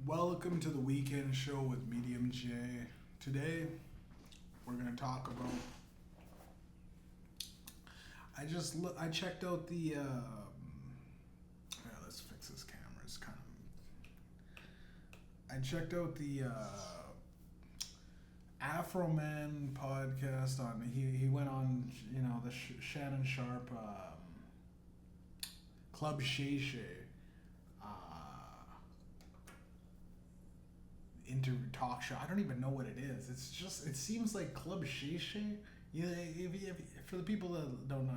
Welcome to the weekend show with Mediumjay. Today, we're gonna talk about. I checked out the. Let's fix this camera. It's kind of. I checked out the Afroman podcast on. He went on the Shannon Sharp Club Shay Shay. Interview talk show. I don't even know what it is. It seems like Club Shay Shay. For the people that don't know,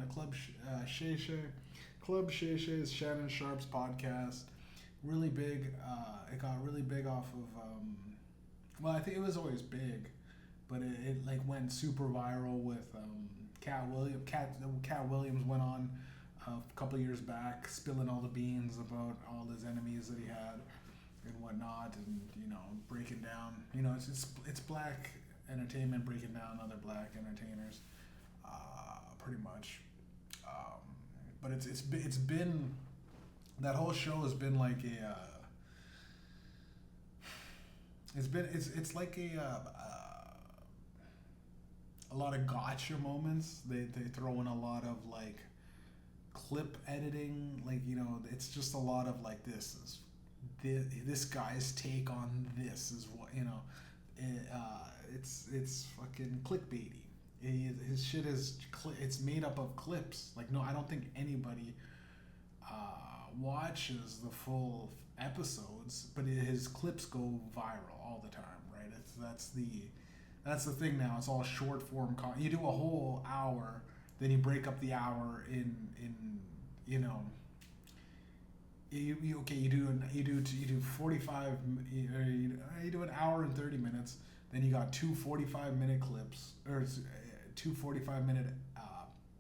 Shay Shay. Club Shay Shay is Shannon Sharp's podcast. Really big. It got really big off of. Well, I think it was always big, but it like went super viral with Cat Williams. Cat Williams went on a couple of years back, spilling all the beans about all his enemies that he had and whatnot, and breaking down. It's black entertainment breaking down other black entertainers, pretty much. But it's been that whole show has been like it's like a lot of gotcha moments. They throw in a lot of like clip editing, like it's just a lot of like this guy's take on this is what it's fucking clickbaity. His shit is it's made up of clips. Like, no, I don't think anybody watches the full episodes, but his clips go viral all the time, right? That's the thing now. It's all short form content. You do a whole hour, then you break up the hour in you do 45 you do an hour and 30 minutes, then you got two 45-minute clips, or two 45-minute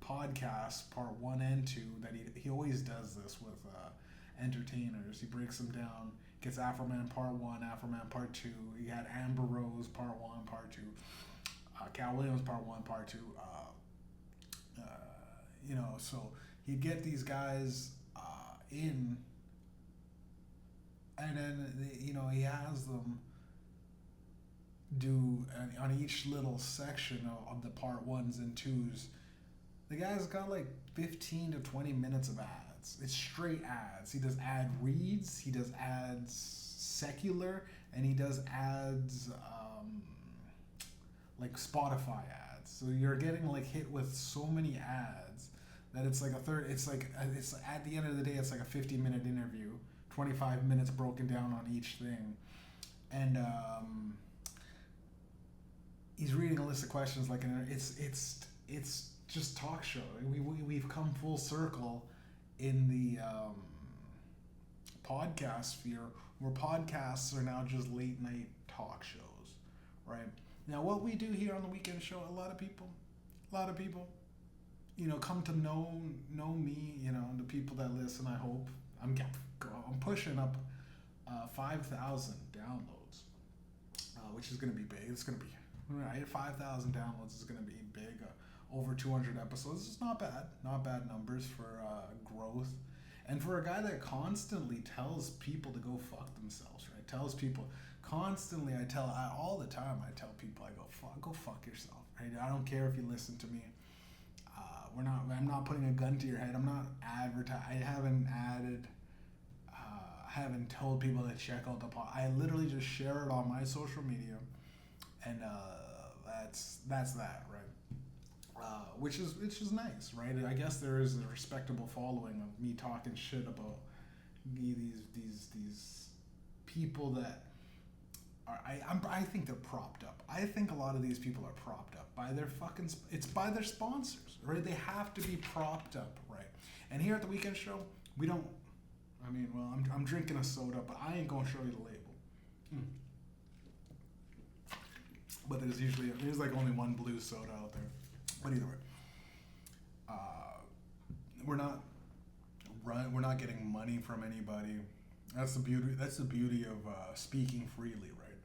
podcasts, part 1 and 2, that he always does this with entertainers. He breaks them down, gets Afroman part 1, Afroman part 2. He had Amber Rose part 1, part 2, Cal Williams part 1, part 2. So he'd get these guys in, and then he has them do on each little section of the part 1s and 2s. The guy's got like 15 to 20 minutes of ads. It's straight ads. He does ad reads, he does ads secular, and he does ads like Spotify ads. So you're getting like hit with so many ads that it's like it's at the end of the day, it's like a 50-minute interview, 25 minutes broken down on each thing. And he's reading a list of questions like it's just talk show. We've come full circle in the podcast sphere, where podcasts are now just late night talk shows, right? Now, what we do here on the weekend show, a lot of people, come to know me. The people that listen. I hope I'm pushing up 5,000 downloads, which is going to be big. It's going to be right. 5,000 downloads is going to be big. Over 200 episodes. It's not bad numbers for growth. And for a guy that constantly tells people to go fuck themselves, right? Tells people constantly. All the time. I tell people, I go fuck yourself, right? I don't care if you listen to me. I'm not putting a gun to your head. I'm not I haven't told people to check out the pod. I literally just share it on my social media, and that's that, right? Which is nice, right? I guess there is a respectable following of me talking shit about these people that are. I think they're propped up. I think a lot of these people are propped up by their it's by their sponsors, right? They have to be propped up, right? And here at the weekend show, we don't. I mean, well, I'm drinking a soda, but I ain't gonna show you the label. But there's like only one blue soda out there. But either way, we're not getting money from anybody. That's the beauty of speaking freely, right?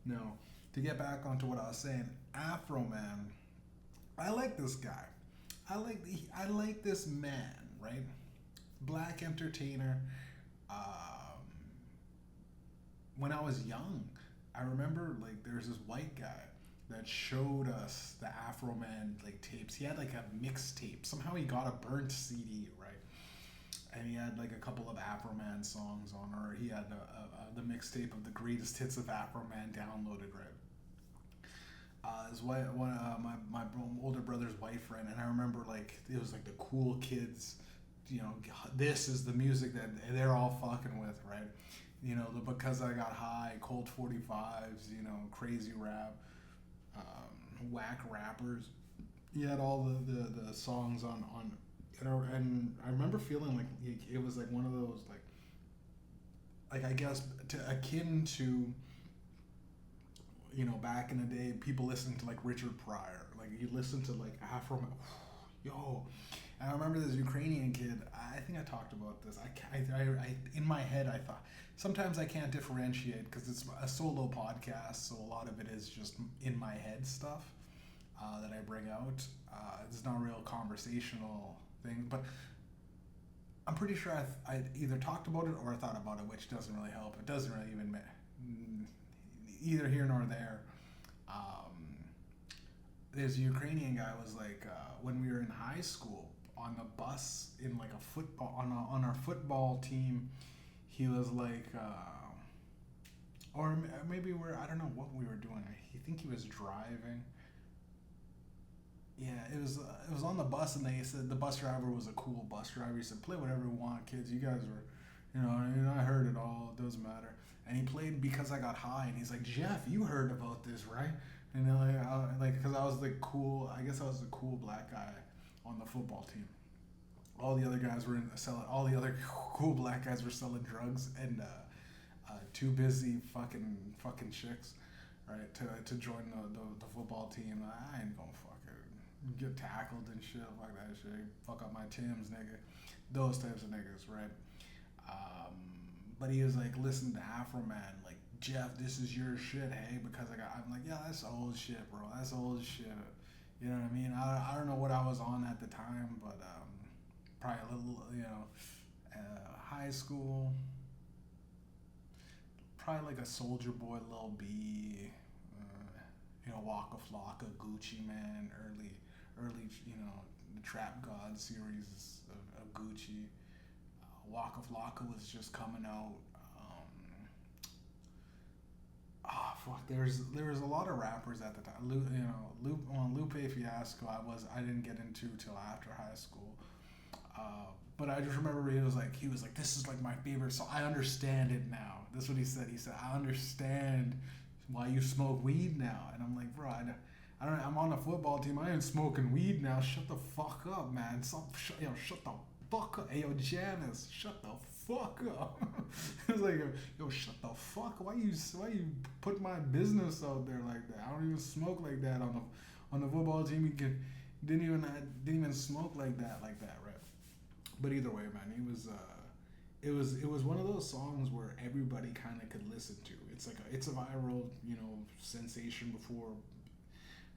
Now, to get back onto what I was saying, Afroman, I like this guy. I like this man, right? Black entertainer. when I was young, I remember like there's this white guy that showed us the Afroman like tapes. He had like a mixtape. Somehow he got a burnt CD, right? And he had like a couple of Afroman songs on, or he had the mixtape of the greatest hits of Afroman downloaded, right? His wife, my older brother's white friend, and I remember like it was like the cool kids, you know, this is the music that they're all fucking with, right? You know, the Because I Got High, Cold 45s, you know, crazy rap, whack rappers. He had all the songs on and I remember feeling like it was like one of those like I guess akin to, you know, back in the day, people listened to like Richard Pryor. Like you listen to like Afro, yo. And I remember this Ukrainian kid. I think I talked about this. I in my head I thought sometimes I can't differentiate because it's a solo podcast, so a lot of it is just in my head stuff that I bring out. It's not a real conversational thing, but I'm pretty sure I either talked about it or I thought about it, which doesn't really help. It doesn't really even either here nor there. There's a Ukrainian guy was like when we were in high school on the bus in like a football on our football team. He was like, or maybe I don't know what we were doing. I think he was driving. Yeah, it was on the bus, and they said the bus driver was a cool bus driver. He said, "Play whatever you want, kids. You guys were, I heard it all. It doesn't matter." And he played Because I Got High, and he's like, "Jeff, you heard about this, right?" And because I was the cool, I guess I was the cool black guy on the football team. All the other guys were selling. All the other cool black guys were selling drugs and too busy fucking chicks, right? To join the football team. I ain't gonna fucking get tackled and shit. Fuck that shit. Fuck up my Timbs, nigga. Those types of niggas, right? But he was like, listen to Afroman, like, Jeff, this is your shit, hey? Because I'm like, yeah, that's old shit, bro. That's old shit. You know what I mean? I don't know what I was on at the time, but probably a little, high school. Probably like a Soldier Boy, Lil B, Waka Flocka, Gucci Man, early, the Trap God series of Gucci. Waka Flocka was just coming out. There was a lot of rappers at the time. Lupe Fiasco. I didn't get into till after high school. But I just remember he was like, this is like my favorite song. I understand it now. That's what he said. He said, I understand why you smoke weed now. And I'm like, bro, I'm on a football team. I ain't smoking weed now. Shut the fuck up, man. Shut the fuck up. Hey, yo, Janice, shut the fuck up. I was like, yo, shut the fuck. Why you put my business out there like that? I don't even smoke like that on the football team. You didn't even smoke like that, right? But either way, man, it was one of those songs where everybody kind of could listen to. It's a viral, sensation before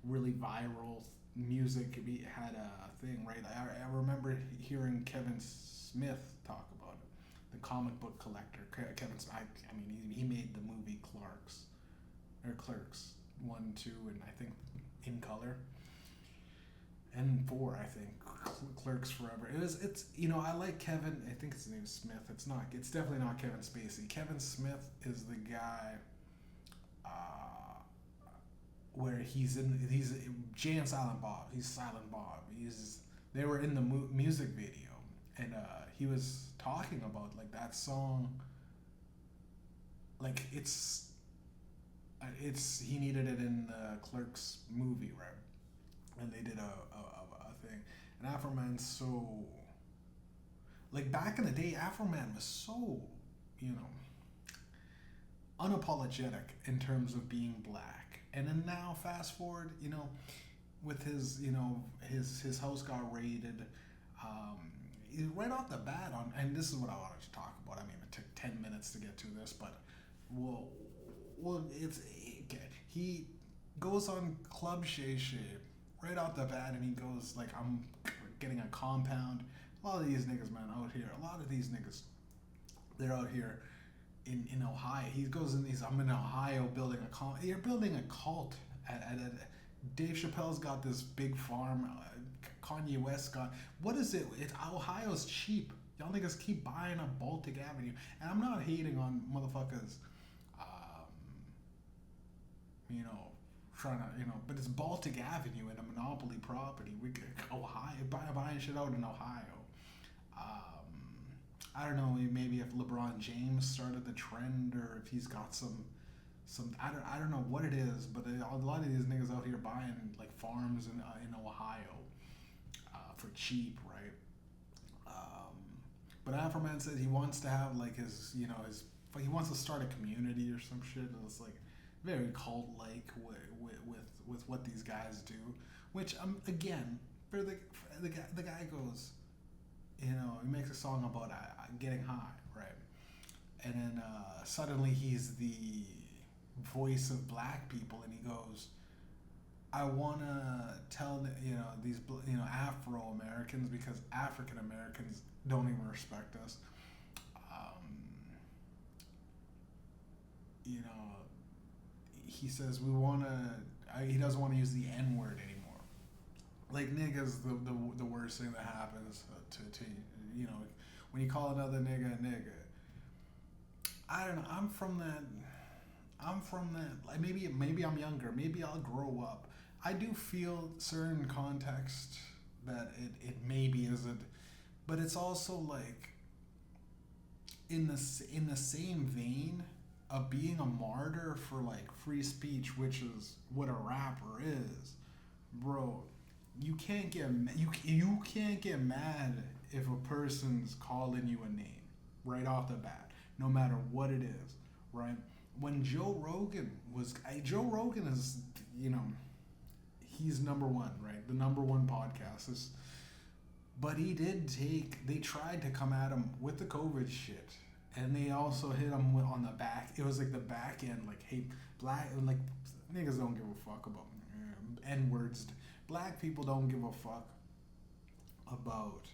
really viral music had a thing, right? I remember hearing Kevin Smith talk about it, the comic book collector. Kevin Smith, I mean, he made the movie Clerks 1, 2, and I think in color. And 4, I think, Clerks Forever. I like Kevin. I think his name is Smith. It's definitely not Kevin Spacey. Kevin Smith is the guy where he's Jay and Silent Bob. He's Silent Bob. They were in the music video, and he was talking about like that song. Like it's he needed it in the Clerks movie, right? And they did a thing. And Afroman's so, like, back in the day, Afroman was so, unapologetic in terms of being black. And then now, fast forward, with his, his house got raided. Right off the bat, and this is what I wanted to talk about. I mean, it took 10 minutes to get to this, but, he goes on Club Shay Shay right out the bat, and he goes like, I'm getting a compound. A lot of these niggas, man, out here, they're out here in Ohio. He goes in these. I'm in Ohio building a cult. You're building a cult. Dave Chappelle's got this big farm. Kanye West got. What is it? Ohio's cheap. Y'all niggas keep buying up Baltic Avenue, and I'm not hating on motherfuckers. You know, trying to, but it's Baltic Avenue and a monopoly property. We Ohio buying shit out in Ohio. I don't know, maybe if LeBron James started the trend, or if he's got some I don't know what it is, but a lot of these niggas out here buying like farms in Ohio for cheap, right? But Afroman says he wants to have like he wants to start a community or some shit, and it's like very cult like with what these guys do, which again for the guy goes, he makes a song about getting high, right? And then suddenly he's the voice of black people, and he goes, I want to tell these Afro Americans, because African Americans don't even respect us. He says he doesn't want to use the N word anymore. Like, nigga's the worst thing that happens to when you call another nigga a nigga. I don't know. I'm from that. Like, maybe I'm younger. Maybe I'll grow up. I do feel certain context that it maybe isn't, but it's also like in the same vein of being a martyr for like free speech, which is what a rapper is, bro. You can't get mad if a person's calling you a name right off the bat, no matter what it is, right? When Joe Rogan is, he's number one, right? The number one podcast is, but they tried to come at him with the COVID shit, and they also hit him on the back. It was like the back end, like, hey, like, niggas don't give a fuck about N-words. Black people don't give a fuck about,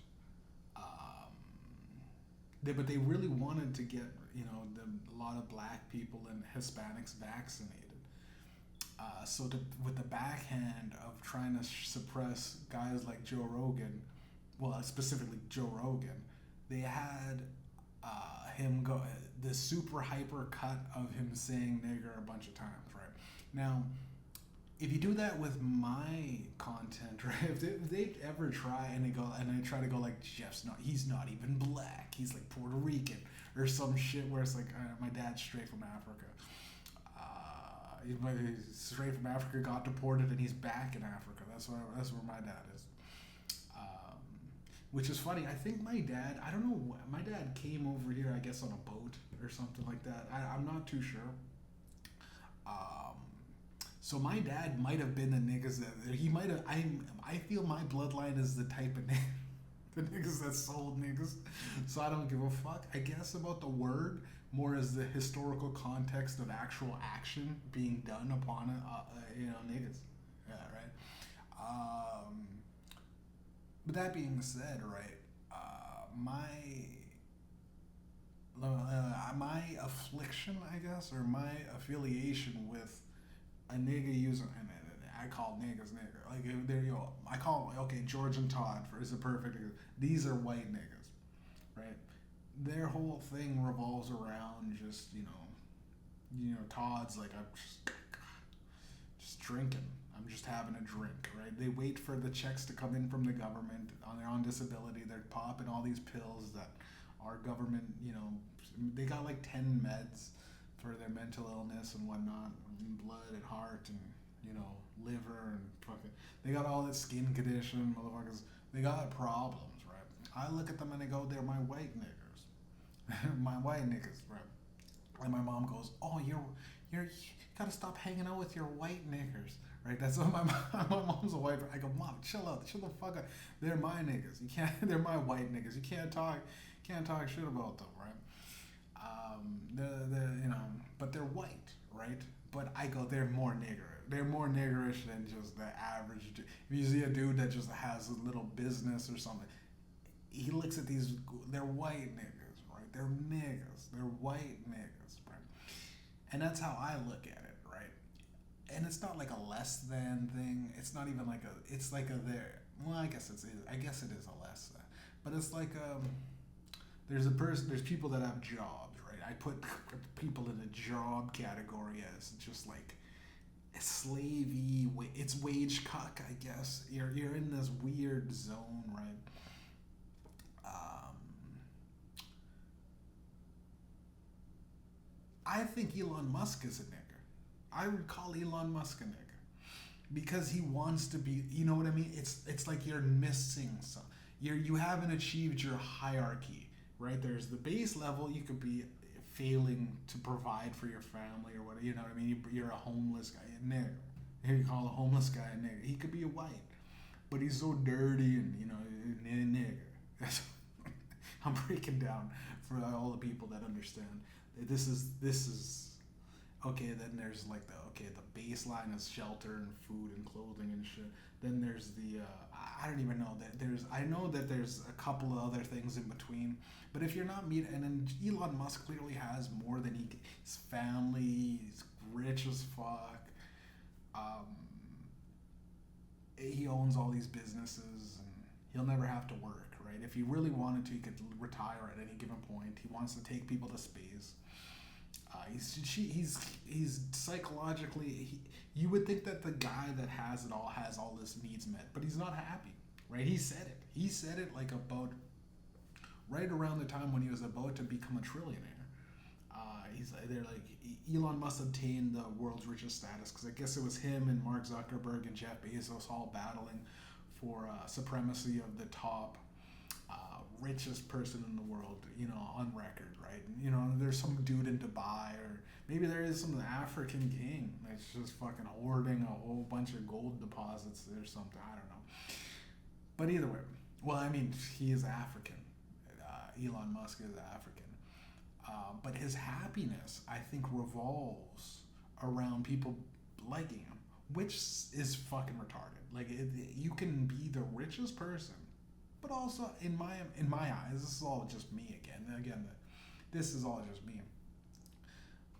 but they really wanted to get, a lot of black people and Hispanics vaccinated. With the backhand of trying to suppress guys like Joe Rogan, well, specifically Joe Rogan, they had him go the super hyper cut of him saying nigger a bunch of times, right? Now, if you do that with my content, right? If they ever try and they try to go like, he's not even black, he's like Puerto Rican or some shit, where it's like, my dad's straight from Africa. He's straight from Africa, got deported, and he's back in Africa. That's where my dad is. Which is funny. I think my dad, I don't know, my dad came over here, I guess, on a boat or something like that. I'm not too sure. So my dad might have been the niggas that he might have. I feel my bloodline is the type of the niggas that sold niggas. So I don't give a fuck, I guess, about the word more as the historical context of actual action being done upon niggas. Yeah, right. But that being said, right, my affliction, I guess, or my affiliation with a nigga using, and I call niggas nigger. Like, there you go. I call, okay, George and Todd is a perfect example. These are white niggas, right? Their whole thing revolves around just, Todd's like, I'm just drinking. I'm just having a drink, right? They wait for the checks to come in from the government. They're on disability. They're popping all these pills that our government, they got like 10 meds for their mental illness and whatnot, and blood and heart and, liver and fucking, they got all this skin condition, motherfuckers. They got problems, right? I look at them and I go, they're my white niggers. My white niggas, right? And my mom goes, oh, you gotta stop hanging out with your white niggers, right? That's what my mom's a white. I go, Mom, chill out, chill the fuck out. They're my niggas. You can't. They're my white niggas. You can't talk shit about them, right? But they're white, right? But I go, they're more nigger. They're more niggerish than just the average. If you see a dude that just has a little business or something, he looks at these. They're white niggas, right? they're niggas. They're white niggas, right? And that's how I look at it, right? And it's not like a less than thing. It's not even like a. It's like a there. Well, I guess I guess it is a less than. But it's like there's a person. There's people that have jobs, right? I put people in the job category as just like slavey. It's wage cuck, I guess. You're in this weird zone, right? I think Elon Musk is a nigger. I would call Elon Musk a nigger because he wants to be. You know what I mean? It's like you're missing some. You haven't achieved your hierarchy, right? There's the base level. You could be failing to provide for your family or whatever. You know what I mean? You're a homeless guy, a nigger. Here you call a homeless guy a nigger. He could be a white, but he's so dirty and a nigger. I'm breaking down for all the people that understand. This is okay. Then there's like the baseline is shelter and food and clothing and shit. Then there's the I don't even know that I know that there's a couple of other things in between. But if you're not meeting, and then Elon Musk clearly has more than his family. He's rich as fuck. He owns all these businesses and he'll never have to work, right? If he really wanted to, he could retire at any given point. He wants to take people to space. He's psychologically. You would think that the guy that has it all has all his needs met, but he's not happy, right? He said it. He said it like about right around the time when he was about to become a trillionaire. They're like Elon Musk obtained the world's richest status because I guess it was him and Mark Zuckerberg and Jeff Bezos all battling for supremacy of the top richest person in the world, on record, right? There's some dude in Dubai, or maybe there is some African king that's just fucking hoarding a whole bunch of gold deposits or something. I don't know. But either way, well, I mean, he is African. Elon Musk is African. But his happiness, I think, revolves around people liking him, which is fucking retarded. Like, you can be the richest person, but also in my eyes, this is all just me again. This is all just me.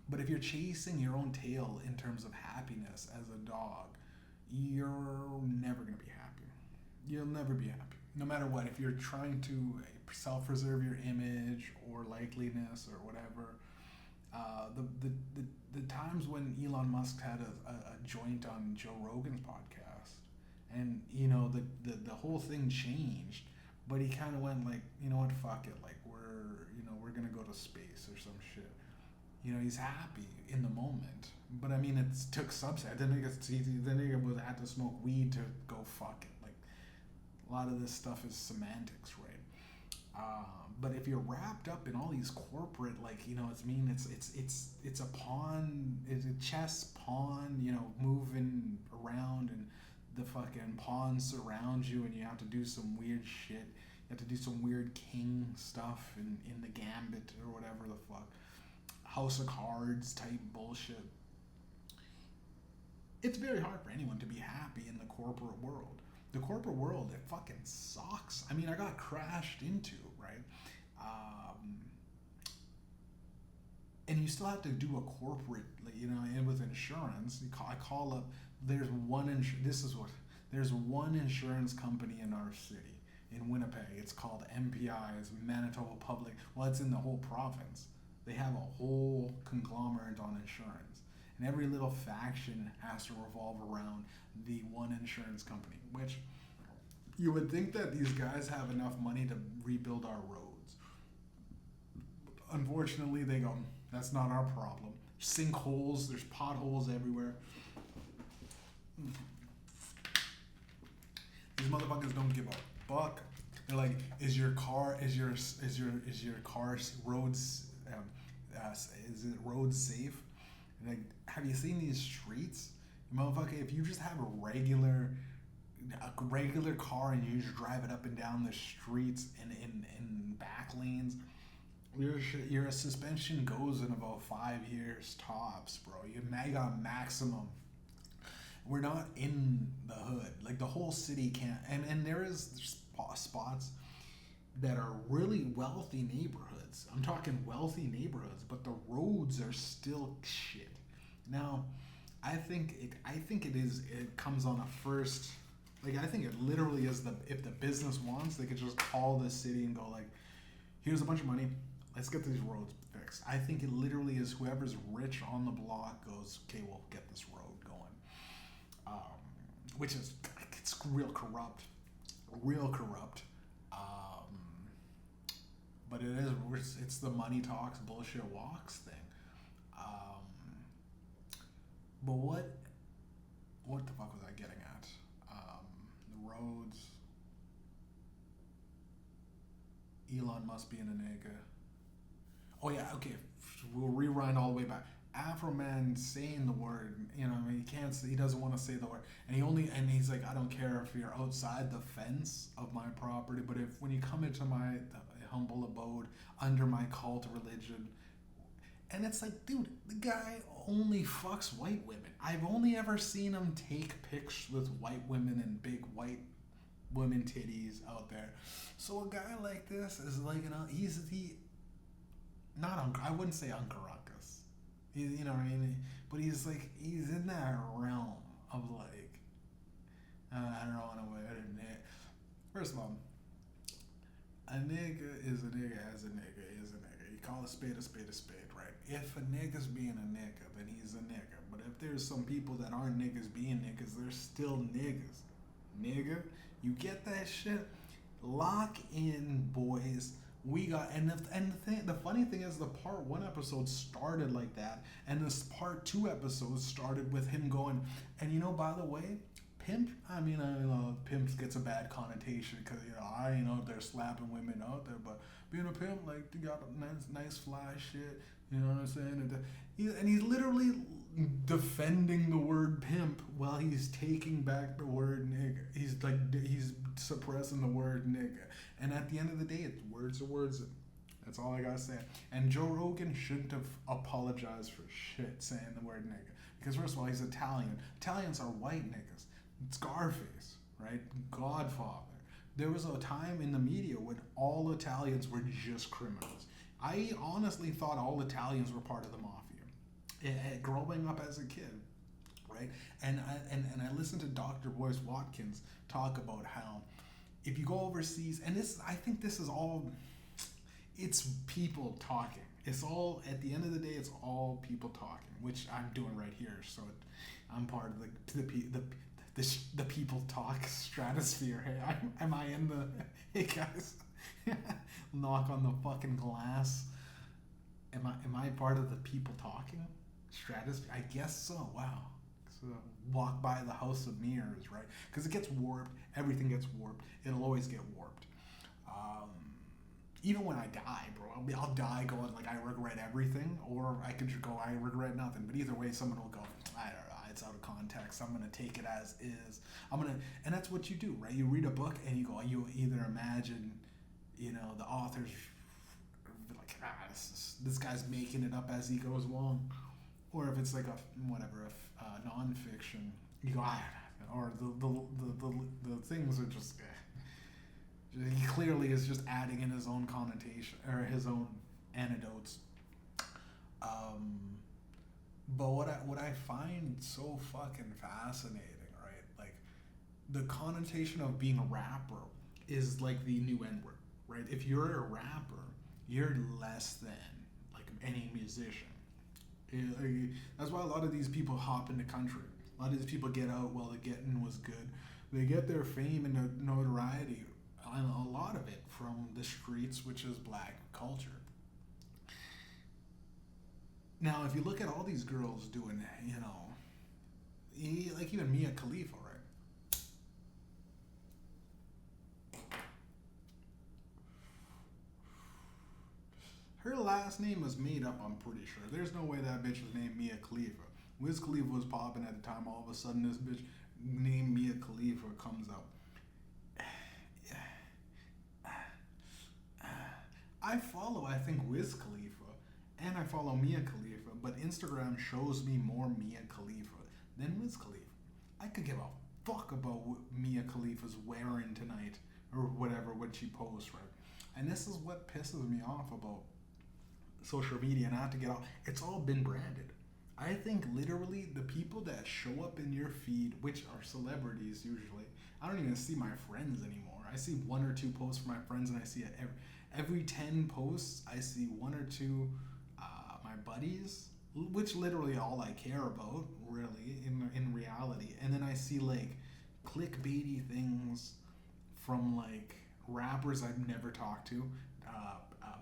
But if you're chasing your own tail in terms of happiness as a dog, you're never gonna be happy. You'll never be happy, no matter what. If you're trying to self-preserve your image or likeliness or whatever, the times when Elon Musk had a joint on Joe Rogan's podcast, and the whole thing changed, but he kind of went like, you know what, fuck it, like we're gonna go to space or some shit. He's happy in the moment, but I mean, it took substance. Then he had to smoke weed to go fuck it. Like, a lot of this stuff is semantics, right? But if you're wrapped up in all these corporate, it's a pawn, it's a chess pawn, moving around, and the fucking pawns surround you, and you have to do some weird shit. You have to do some weird king stuff in the gambit or whatever the fuck. House of Cards type bullshit. It's very hard for anyone to be happy in the corporate world. The corporate world, it fucking sucks. I mean, I got crashed into, right? And you still have to do a corporate, and with insurance, I call up. There's one insurance company in our city, in Winnipeg. It's called MPI's Manitoba Public. Well, it's in the whole province. They have a whole conglomerate on insurance, and every little faction has to revolve around the one insurance company, which you would think that these guys have enough money to rebuild our roads. Unfortunately, they go, that's not our problem. Sinkholes, there's potholes everywhere. These motherfuckers don't give a fuck. They're like, is your car roads is it road safe? And like, have you seen these streets? Motherfucker, if you just have a regular car and you just drive it up and down the streets in back lanes, your suspension goes in about 5 years tops, bro. You got maximum. We're not in the hood. Like, the whole city can't, and there is spots that are really wealthy neighborhoods. I'm talking wealthy neighborhoods, but the roads are still shit. Now, it comes on a first, like, I think it literally is if the business wants, they could just call the city and go like, here's a bunch of money, let's get these roads fixed. I think it literally is whoever's rich on the block goes, okay, we'll get this road going. Which is, it's real corrupt. But it's the money talks, bullshit walks thing. But what the fuck was I getting at? The roads. Elon Musk being a nigga. Oh yeah, okay. We'll rewind all the way back. Afroman saying the word, he doesn't want to say the word, and he's like, I don't care if you're outside the fence of my property, but when you come into my humble abode under my cult religion, and it's like, dude, the guy only fucks white women. I've only ever seen him take pics with white women and big white women titties out there. So a guy like this is like, I wouldn't say Uncle Ruckus. You know what I mean? But he's in that realm of like, I don't know what to admit. First of all, a nigga is a nigga as a nigga is a nigga. You call a spade, right? If a nigga's being a nigga, then he's a nigga. But if there's some people that aren't niggas being niggas, they're still niggas. Nigga, you get that shit? Lock in, boys. We got, the funny thing is, the part 1 episode started like that, and this part 2 episode started with him going, and by the way, pimp, I know pimp gets a bad connotation because, they're slapping women out there, but being a pimp, like, you got nice fly shit, you know what I'm saying? And he's literally defending the word pimp while he's taking back the word nigga. He's suppressing the word nigga. And at the end of the day, it's words are words. That's all I gotta say. And Joe Rogan shouldn't have apologized for shit saying the word nigga. Because first of all, he's Italian. Italians are white niggas. Scarface, right? Godfather. There was a time in the media when all Italians were just criminals. I honestly thought all Italians were part of the mafia. Growing up as a kid, right? And I listened to Dr. Boyce Watkins talk about how if you go overseas, and I think this is all, it's people talking. It's all, at the end of the day, it's all people talking, which I'm doing right here. So I'm part of the people talk stratosphere. Hey, am I in the, hey guys, knock on the fucking glass. Am I part of the people talking stratosphere? I guess so. Wow. So walk by the house of mirrors, right? Because it gets warped. Everything gets warped. It'll always get warped. Even when I die, bro, I'll die going like, I regret everything, or I could go, I regret nothing. But either way, someone will go, I don't know, it's out of context. I'm gonna take it as is. And that's what you do, right? You read a book and you go, you either imagine, the author's like, this guy's making it up as he goes along, or if it's like a nonfiction, you go, or the things are just. He clearly is just adding in his own connotation or his own anecdotes. But what I find so fucking fascinating, right? Like, the connotation of being a rapper is like the new N-word, right? If you're a rapper, you're less than like any musician. That's why a lot of these people hop into country. A lot of these people get out while the getting was good. They get their fame and notoriety, and a lot of it from the streets, which is black culture. Now, if you look at all these girls doing, like even Mia Khalifa, right? Her last name is made up, I'm pretty sure. There's no way that bitch was named Mia Khalifa. Wiz Khalifa was popping at the time. All of a sudden, this bitch named Mia Khalifa comes out. I follow, I think, Wiz Khalifa, and I follow Mia Khalifa, but Instagram shows me more Mia Khalifa than Wiz Khalifa. I could give a fuck about what Mia Khalifa's wearing tonight, or whatever, what she posts, right? And this is what pisses me off about social media, and I have to get off. It's all been branded. I think literally the people that show up in your feed, which are celebrities usually, I don't even see my friends anymore. I see one or two posts from my friends, and I see it every 10 posts. I see one or two my buddies, which literally all I care about, really, in reality. And then I see like clickbaity things from like rappers I've never talked to,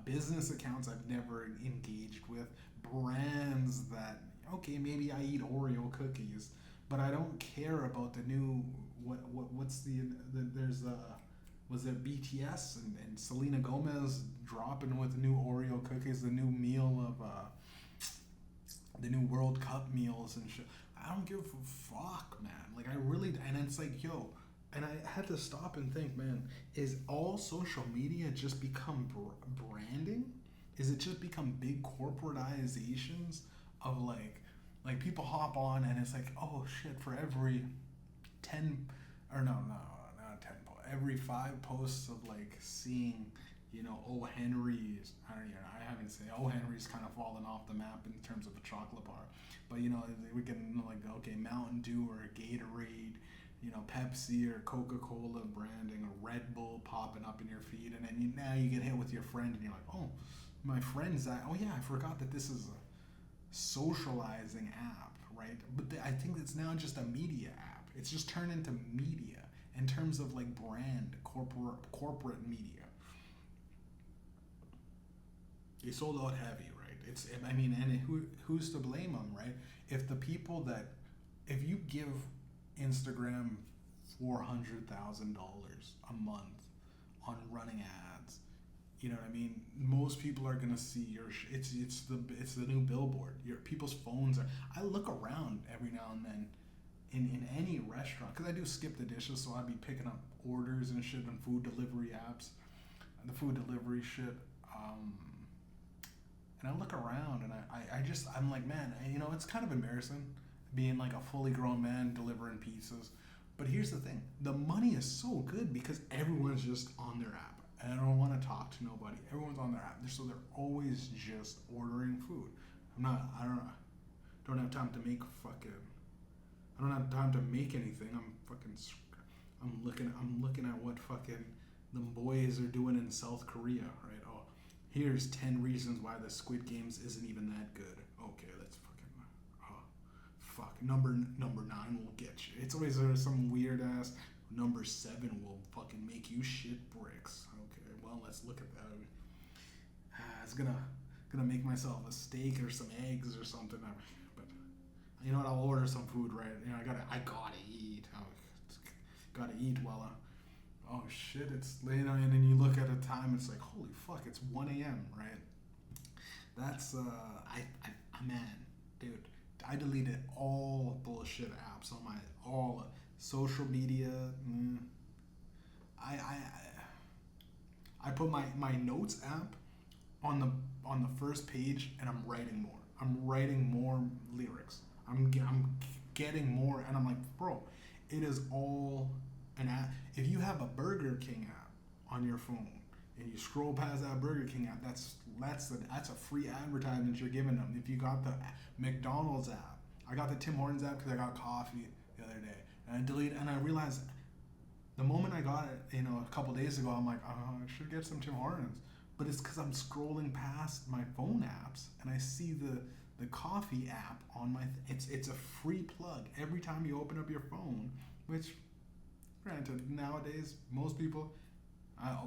business accounts I've never engaged with, brands that okay, maybe I eat Oreo cookies, but I don't care about the new what's the there's was it BTS and Selena Gomez dropping with the new Oreo cookies, the new meal of the new World Cup meals and shit. I don't give a fuck, man. Like I really, and it's like, yo, and I had to stop and think, man, is all social media just become branding? Is it just become big corporatizations of like people hop on and it's like, oh shit, for every 10 or no, not 10, every 5 posts of like seeing, O. Henry's, I haven't seen, O. Henry's kind of fallen off the map in terms of a chocolate bar, but we can like, okay, Mountain Dew or Gatorade, Pepsi or Coca-Cola branding or Red Bull popping up in your feed, and then now you get hit with your friend and you're like, oh, my friend's that, oh yeah, I forgot that this is a socializing app, right? But I think it's now just a media app. It's just turned into media in terms of like brand, corporate media. They sold out heavy, right? And who's to blame them, right? If the people that, if you give Instagram $400,000 a month on running ads, you know what I mean? Most people are gonna see your. It's the new billboard. Your people's phones are. I look around every now and then, in any restaurant, because I do skip the dishes, so I'd be picking up orders and shit on food delivery apps, the food delivery shit. And I look around and I'm like, man, it's kind of embarrassing being like a fully grown man delivering pizzas. But here's the thing: the money is so good because everyone's just on their app. And I don't want to talk to nobody. Everyone's on their app, so they're always just ordering food. I don't have time to make I don't have time to make anything. I'm looking at what fucking them boys are doing in South Korea, right? Oh, here's 10 reasons why the Squid Games isn't even that good. Okay, let's fuck. Number 9 will get you. It's always some weird ass. Number 7 will fucking make you shit bricks. Okay, well, let's look at that. It's gonna make myself a steak or some eggs or something. But you know what? I'll order some food, right? I gotta eat. Gotta eat while oh shit, it's late, and then you look at a time. It's like, holy fuck, it's 1 a.m. Right? That's man, dude. I deleted all bullshit apps on all social media. I put my notes app on the first page, and I'm writing more. I'm writing more lyrics. I'm getting more, and I'm like, bro, it is all an app. If you have a Burger King app on your phone and you scroll past that Burger King app, that's a free advertisement you're giving them. If you got the McDonald's app, I got the Tim Hortons app because I got coffee the other day, and I deleted, and I realized the moment I got it, a couple days ago, I'm like, oh, I should get some Tim Hortons, but it's because I'm scrolling past my phone apps and I see the coffee app on my. It's a free plug every time you open up your phone, which, granted, nowadays most people,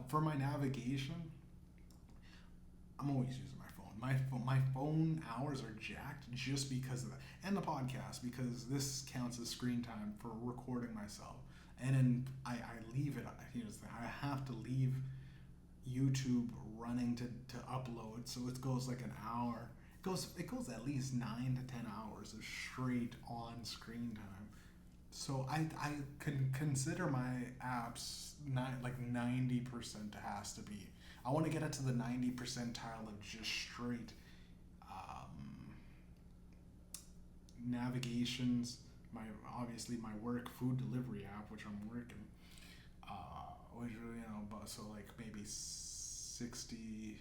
for my navigation, I'm always using my phone. My phone hours are jacked just because of that, and the podcast, because this counts as screen time for recording myself. And then I leave it. Here's the thing: I have to leave YouTube running to upload, so it goes like an hour. It goes at least 9 to 10 hours of straight on screen time. So I can consider my apps like 90% has to be. I want to get it to the 90 percentile of just straight navigations. Obviously my work food delivery app, which I'm working, which but so like maybe 60,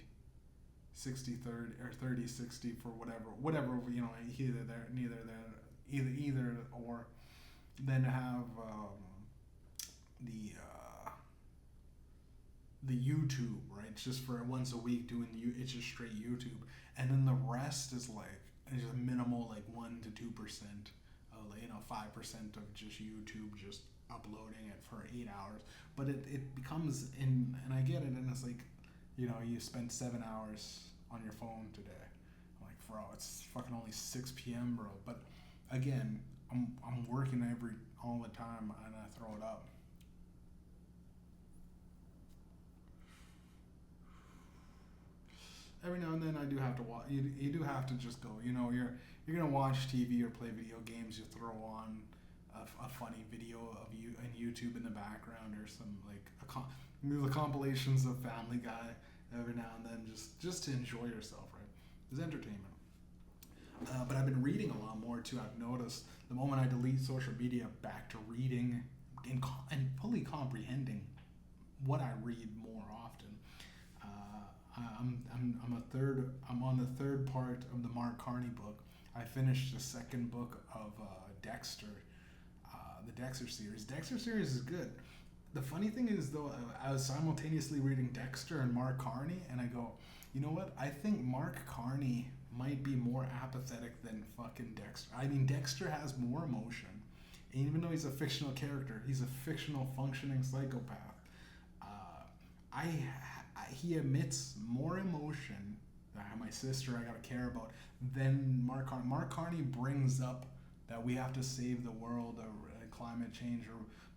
60 30 or 30 60 for whatever you know, either or. Then have the YouTube, right? It's just for once a week doing it's just straight YouTube, and then the rest is like it's a minimal like 1 to 2% of 5% of just YouTube, just uploading it for 8 hours. But it becomes and I get it, and it's like, you spent 7 hours on your phone today. I'm like, bro, it's fucking only 6 p.m., bro. But again, I'm working all the time, and I throw it up. Every now and then I do have to watch. You do have to just go. You're gonna watch TV or play video games. You throw on a funny video of you and YouTube in the background, or some like the compilations of Family Guy every now and then, just to enjoy yourself, right? It's entertainment. But I've been reading a lot more too. I've noticed the moment I delete social media, back to reading and fully comprehending what I read more often. I'm on the third part of the Mark Carney book. I finished the second book of Dexter, the Dexter series. Dexter series is good. The funny thing is, though, I was simultaneously reading Dexter and Mark Carney, and I go, you know what? I think Mark Carney might be more apathetic than fucking Dexter. I mean, Dexter has more emotion. And even though he's a fictional character, he's a fictional functioning psychopath. He emits more emotion that my sister I gotta care about than Mark Carney. Mark Carney brings up that we have to save the world, or climate change,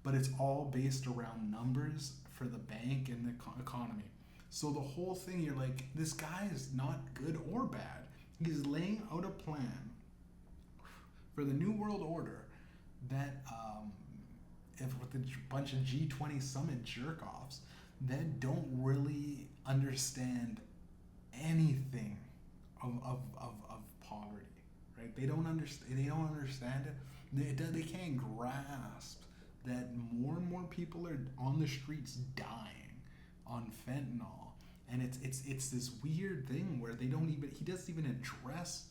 but it's all based around numbers for the bank and the economy. So the whole thing, you're like, this guy is not good or bad. He's laying out a plan for the New World Order that, if with a bunch of G20 summit jerk-offs that don't really understand anything of poverty, right? They don't understand it. They can't grasp that more and more people are on the streets dying on fentanyl, and it's this weird thing where he doesn't even address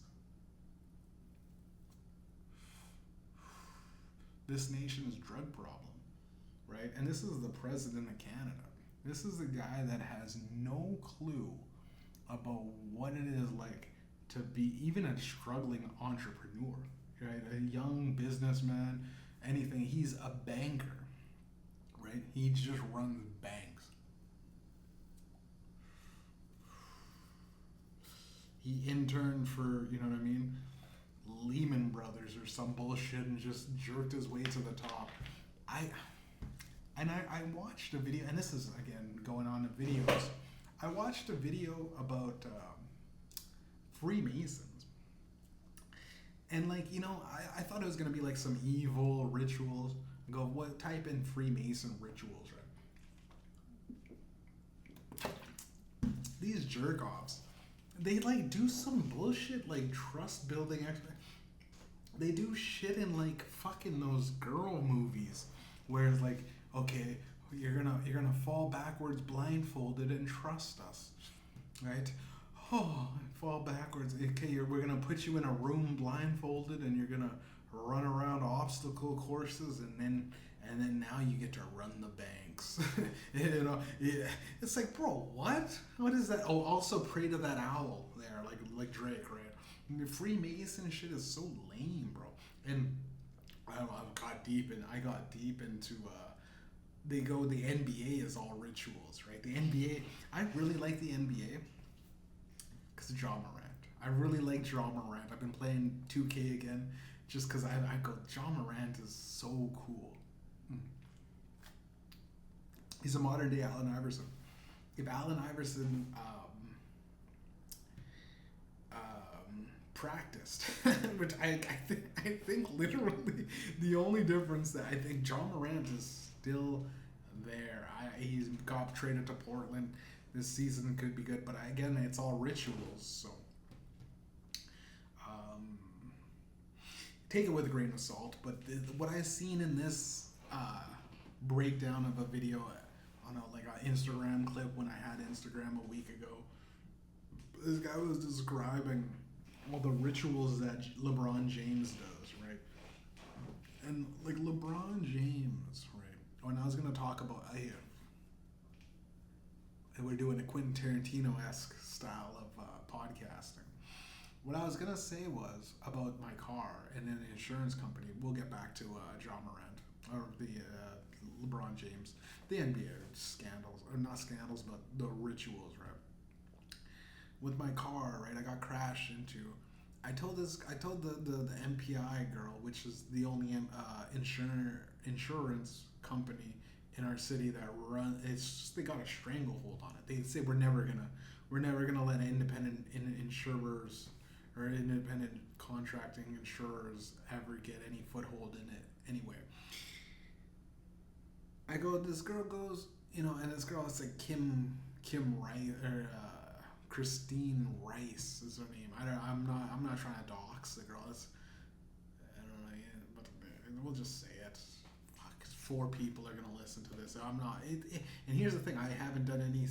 this nation's drug problem, right? And this is the president of Canada. This is a guy that has no clue about what it is like to be even a struggling entrepreneur, right? A young businessman, anything. He's a banker, right? He just runs banks. He interned for, Lehman Brothers or some bullshit, and just jerked his way to the top. I watched a video, and this is, again, going on to videos. I watched a video about Freemasons. And, I thought it was going to be like some evil rituals. I go, what? Type in Freemason rituals, right? These jerk-offs, they, do some bullshit, trust building. They do shit in, fucking those girl movies, where it's like, okay, you're gonna fall backwards blindfolded and trust us, right? Oh, fall backwards. Okay, we're gonna put you in a room blindfolded, and you're gonna run around obstacle courses, and then now you get to run the banks. Yeah. It's like, bro, what? What is that? Oh, also pray to that owl there, like Drake, right? Freemason shit is so lame, bro. And I got deep into the NBA is all rituals, right? The NBA, I really like the NBA because of Ja Morant. I really like Ja Morant. I've been playing 2K again just because I go, Ja Morant is so cool. He's a modern day Allen Iverson. If Allen Iverson practiced, which I think literally the only difference that I think Ja Morant is still there. He's got traded to Portland. This season could be good, but again, it's all rituals. So take it with a grain of salt. But what I've seen in this breakdown of a video on a like an Instagram clip when I had Instagram a week ago. This guy was describing all the rituals that LeBron James does, right? And like LeBron James, right? When I was gonna talk about, we're doing a Quentin Tarantino-esque style of podcasting. What I was gonna say was about my car and then the insurance company. We'll get back to John Morant or the LeBron James, the NBA scandals, or not scandals, but the rituals, right? With my car, right, I got crashed into. I told the MPI girl, which is the only insurance company in our city that they got a stranglehold on it. They say we're never gonna let independent insurers or independent contracting insurers ever get any foothold in it anyway. This girl goes, and this girl is like Kim Rice or Christine Rice is her name. I'm not trying to dox the girl. I don't know, yeah, but we'll just say it. Fuck, 4 people are gonna listen to this. I'm not. And here's the thing: I haven't done any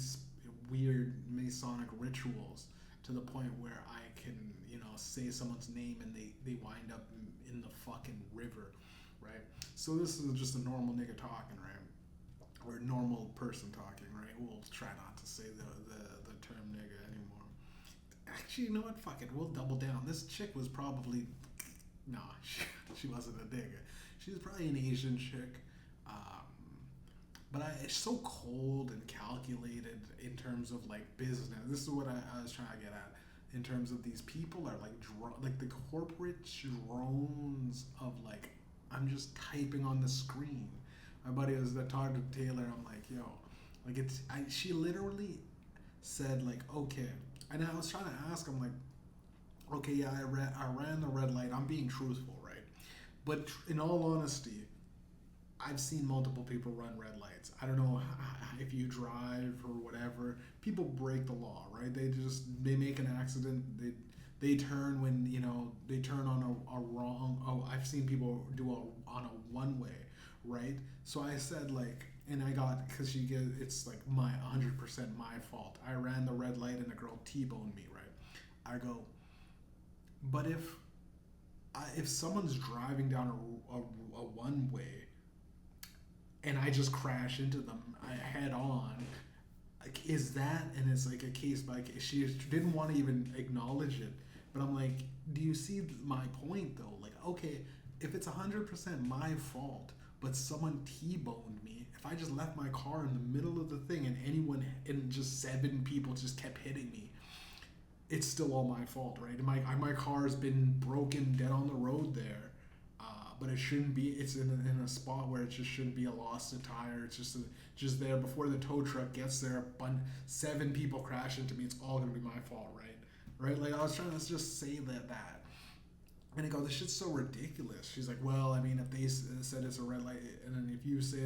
weird Masonic rituals to the point where I can, say someone's name and they wind up in the fucking river, right? So this is just a normal nigga talking, right? Or a normal person talking, right? We'll try not to say the term nigga anymore. Actually, you know what? Fuck it. We'll double down. This chick was probably... Nah, she wasn't a nigga. She was probably an Asian chick. But it's so cold and calculated in terms of, like, business. This is what I was trying to get at. In terms of these people are, like the corporate drones of, like, I'm just typing on the screen. My buddy was talking to Taylor. I'm like, yo, like she literally said like, okay, and I was trying to ask him like, okay, yeah, I ran the red light. I'm being truthful, right? But in all honesty, I've seen multiple people run red lights. I don't know if you drive or whatever. People break the law, right? They make an accident. They turn when they turn on a wrong. Oh, I've seen people do on a one way. Right? So I said like, and I got, because it's like my 100% my fault. I ran the red light and a girl T-boned me, right? I go, but if someone's driving down a one way and I just crash into them head on, like, is that, and it's like a case by case. She didn't want to even acknowledge it, but I'm like, do you see my point though? Like, okay, if it's 100% my fault, but someone T-boned me, if I just left my car in the middle of the thing and just 7 people just kept hitting me, it's still all my fault, right? My car's been broken dead on the road there, but it shouldn't be. It's in a spot where it just shouldn't be a lost a tire. It's just there before the tow truck gets there. 7 people crash into me. It's all gonna be my fault, right? Right? Like I was trying to just say that. And I go, this shit's so ridiculous. She's like, well, I mean, if they said it's a red light, and then if you say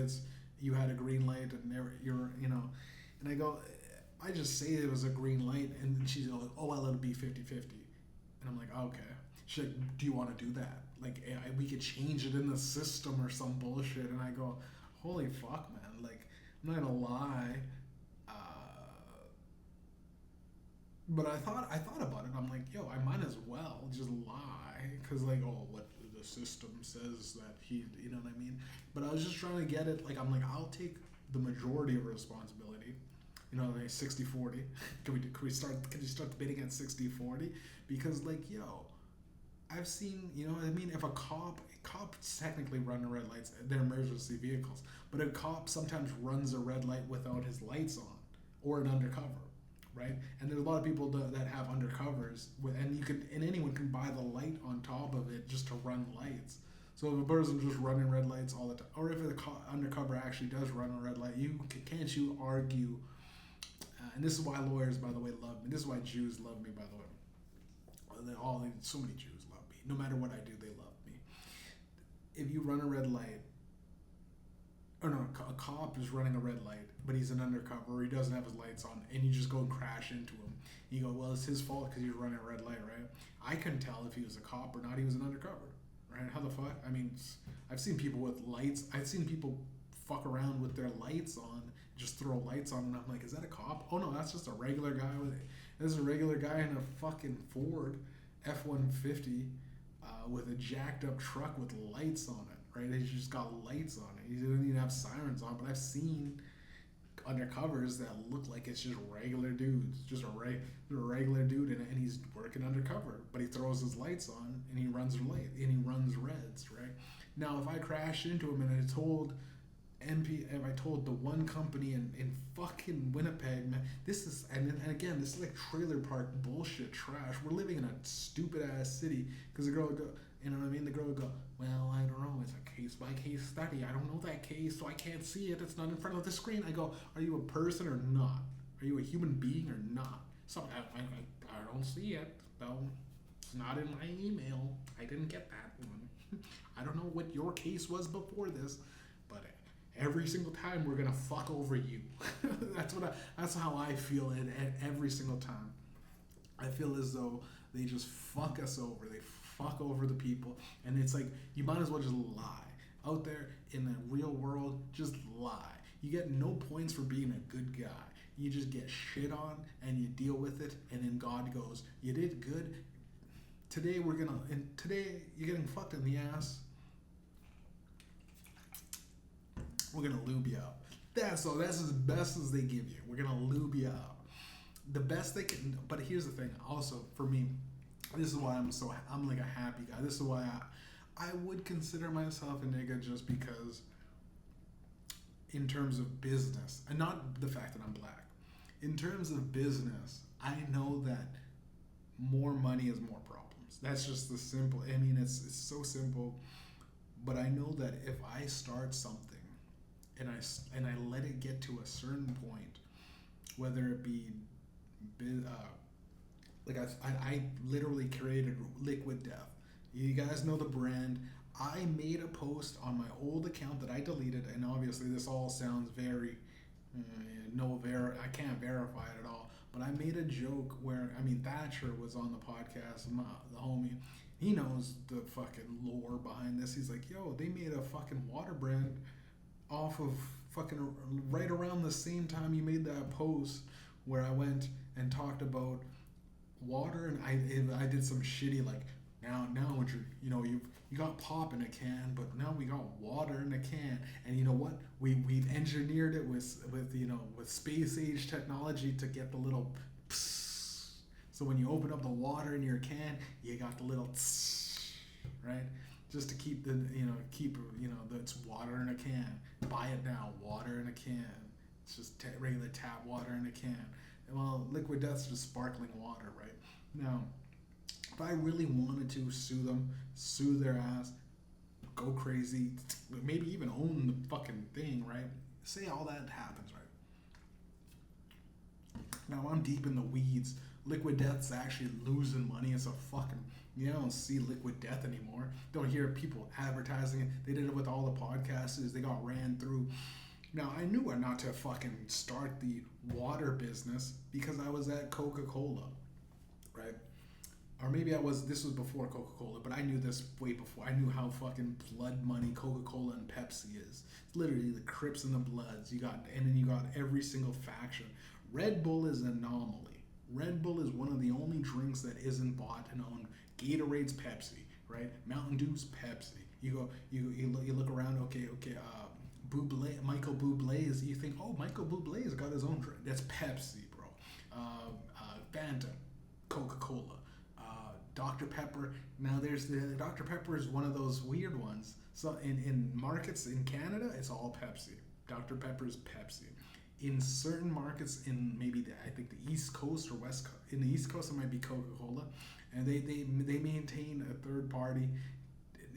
you had a green light, and you're, and I go, I just say it was a green light, and she's like, oh, well, it'll be 50-50. And I'm like, okay. She's like, do you want to do that? Like, we could change it in the system or some bullshit. And I go, holy fuck, man. Like, I'm not gonna lie. But I thought about it. I'm like, yo, I might as well just lie, because like, oh, what the system says that he, you know what I mean? But I was just trying to get it. Like, I'm like, I'll take the majority of responsibility. Like 60-40. Can you start debating at 60-40? Because like, yo, I've seen, if cops technically run the red lights, they're emergency vehicles, but a cop sometimes runs a red light without his lights on, or an undercover. Right, and there's a lot of people that have undercovers, and anyone can buy the light on top of it just to run lights. So if a person's just running red lights all the time, or if the undercover actually does run a red light, can't you argue? And this is why lawyers, by the way, love me. This is why Jews love me, by the way. So many Jews love me. No matter what I do, they love me. If you run a red light, or no, a cop is running a red light, but he's an undercover, or he doesn't have his lights on, and you just go and crash into him. You go, well, it's his fault because he's running a red light, right? I couldn't tell if he was a cop or not. He was an undercover, right? How the fuck? I mean, I've seen people with lights. I've seen people fuck around with their lights on just throw lights on, and I'm like, is that a cop? Oh no, that's just a regular guy there's a regular guy in a fucking Ford F-150 with a jacked up truck with lights on it, right? He's just got lights on it. He doesn't even have sirens on, but I've seen undercovers that look like it's just regular dudes, just a regular dude, and he's working undercover, but he throws his lights on and he runs reds, right? Now, if I crashed into him and if I told the one company in fucking Winnipeg, man, this is, and again, this is like trailer park bullshit trash. We're living in a stupid ass city, because the girl would go, you know what I mean? The girl would go, well, I don't know, it's a case by case study. I don't know that case, so I can't see it. It's not in front of the screen. I go, are you a person or not? Are you a human being or not? So I don't see it, though. It's not in my email. I didn't get that one. I don't know what your case was before this, but every single time we're gonna fuck over you. That's how I feel it every single time. I feel as though they just fuck us over. They fuck over the people, and it's like, you might as well just lie. Out there in the real world, just lie. You get no points for being a good guy. You just get shit on and you deal with it, and then God goes, you did good. Today you're getting fucked in the ass. We're gonna lube you up. That's as best as they give you. We're gonna lube you up. The best they can. But here's the thing. Also, for me, this is why I'm like a happy guy. This is why I would consider myself a nigga, just because, in terms of business, and not the fact that I'm black. In terms of business, I know that more money is more problems. That's just the simple. I mean, it's so simple. But I know that if I start something, and I let it get to a certain point, whether it be, like I literally created Liquid Death. You guys know the brand. I made a post on my old account that I deleted, and obviously this all sounds very, I can't verify it at all. But I made a joke where, Thatcher was on the podcast, the homie. He knows the fucking lore behind this. He's like, yo, they made a fucking water brand off of fucking right around the same time you made that post where I went and talked about water, and I did some shitty, like, now what you got pop in a can, but now we got water in a can, and you know what, we've engineered it with space age technology to get the little psst. So when you open up the water in your can, you got the little tss, right? Just to keep it's water in a can. Buy it now, water in a can. It's just regular tap water in a can. Well, Liquid Death's just sparkling water, right? Now, if I really wanted to sue their ass, go crazy, maybe even own the fucking thing, right? Say all that happens, right? Now I'm deep in the weeds. Liquid Death's actually losing money. It's a fucking, you don't see Liquid Death anymore. Don't hear people advertising it. They did it with all the podcasters. They got ran through. Now, I knew not to fucking start the water business because I was at Coca-Cola, right? Or maybe this was before Coca-Cola, but I knew this way before. I knew how fucking blood money Coca-Cola and Pepsi is. It's literally the Crips and the Bloods. And then you got every single faction. Red Bull is an anomaly. Red Bull is one of the only drinks that isn't bought and owned. Gatorade's Pepsi, right? Mountain Dew's Pepsi. You look around. Okay. Bublé, Michael Bublé is. You think, oh, Michael Bublé's got his own drink. That's Pepsi, bro. Fanta, Coca-Cola, Dr. Pepper. Now there's Dr. Pepper is one of those weird ones. So in markets in Canada, it's all Pepsi. Dr. Pepper's Pepsi. In certain markets, in maybe I think the East Coast or West Coast, in the East Coast it might be Coca-Cola, and they maintain a third party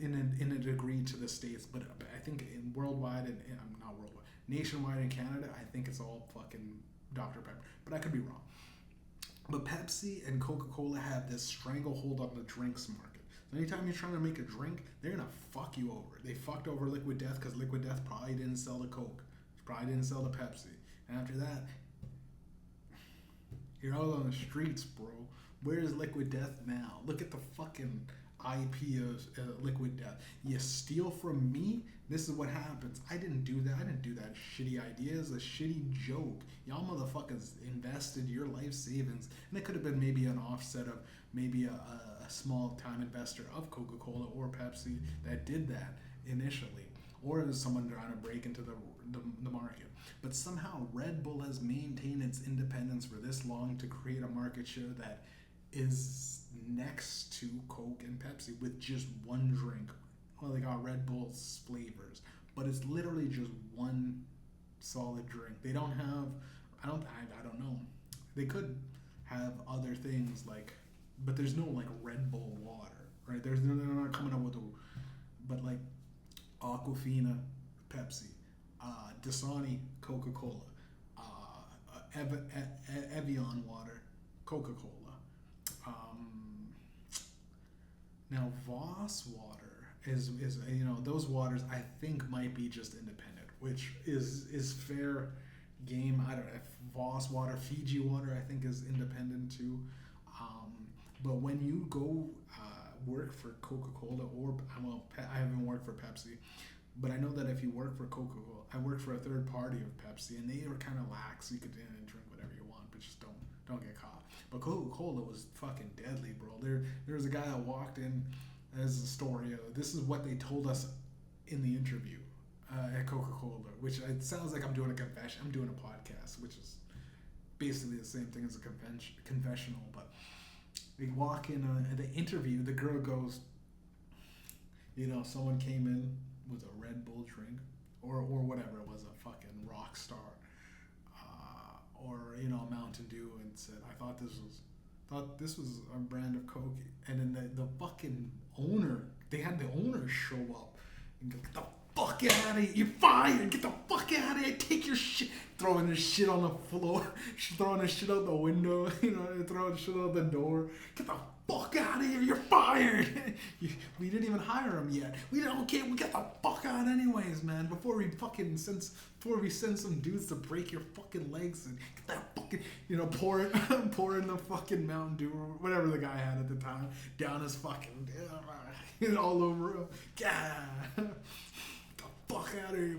in a degree to the States, but I think in worldwide and not worldwide, nationwide in Canada, I think it's all fucking Dr. Pepper, but I could be wrong. But Pepsi and Coca-Cola have this stranglehold on the drinks market. So anytime you're trying to make a drink, they're gonna fuck you over. They fucked over Liquid Death because Liquid Death probably didn't sell the Coke, probably didn't sell the Pepsi. And after that, you're out on the streets, bro. Where is Liquid Death now? Look at the fucking IP of liquid death. You steal from me, this is what happens. I didn't do that. I didn't do that shitty idea. It's a shitty joke. Y'all motherfuckers invested your life savings, and it could have been maybe an offset of maybe a small time investor of Coca-Cola or Pepsi that did that initially, or it was someone trying to break into the market. But somehow Red Bull has maintained its independence for this long to create a market share that is next to Coke and Pepsi with just one drink. Well, they got Red Bull's flavors, but it's literally just one solid drink. They don't have, I don't know. They could have other things like, but there's no like Red Bull water, right? They're not coming up with but like Aquafina, Pepsi, Dasani, Coca-Cola, Evian water, Coca-Cola. Now Voss water is those waters I think might be just independent, which is fair game. I don't know if Voss water, Fiji water I think is independent too. But when you go work for Coca-Cola or I haven't worked for Pepsi, but I know that if you work for Coca-Cola, I worked for a third party of Pepsi, and they were kind of lax. You could drink whatever you want, but just don't get caught. But Coca-Cola was fucking deadly, bro. There was a guy that walked in as a story. This is what they told us in the interview at Coca-Cola, which it sounds like I'm doing a confession. I'm doing a podcast, which is basically the same thing as a confessional. But we walk in at the interview. The girl goes, someone came in with a Red Bull drink or whatever it was, a fucking rock star, or a Mountain Dew, and said, I thought this was a brand of Coke. And then the fucking owner, they had the owner show up and go, get the fuck out of here, you're fired, get the fuck out of here, take your shit, throwing his shit on the floor, throwing his shit out the window, throwing shit out the door, get the fuck out of here, you're fired. We didn't even hire him yet. We don't care, we get the fuck out anyways, man, before we send some dudes to break your fucking legs and get that fucking, pour in the fucking Mountain Dew or whatever the guy had at the time down his fucking, all over him. God. Fuck out of here,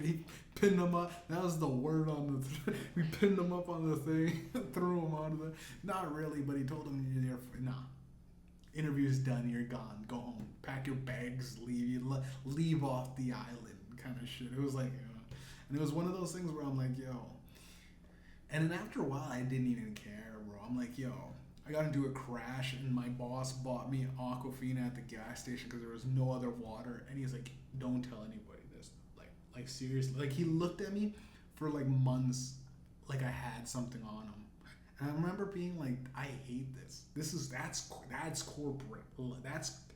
he pinned him up. That was the word on the we pinned him up on the thing, threw him out of the, not really, but he told him, interview's done, you're gone, go home, pack your bags, leave off the island, kind of shit. It was like, and it was one of those things where I'm like, and then after a while I didn't even care, bro. I'm like, I got into a crash and my boss bought me Aquafina at the gas station because there was no other water, and he's like, don't tell anybody this. Like seriously. Like he looked at me for like months like I had something on him. And I remember being like, I hate this. That's corporate.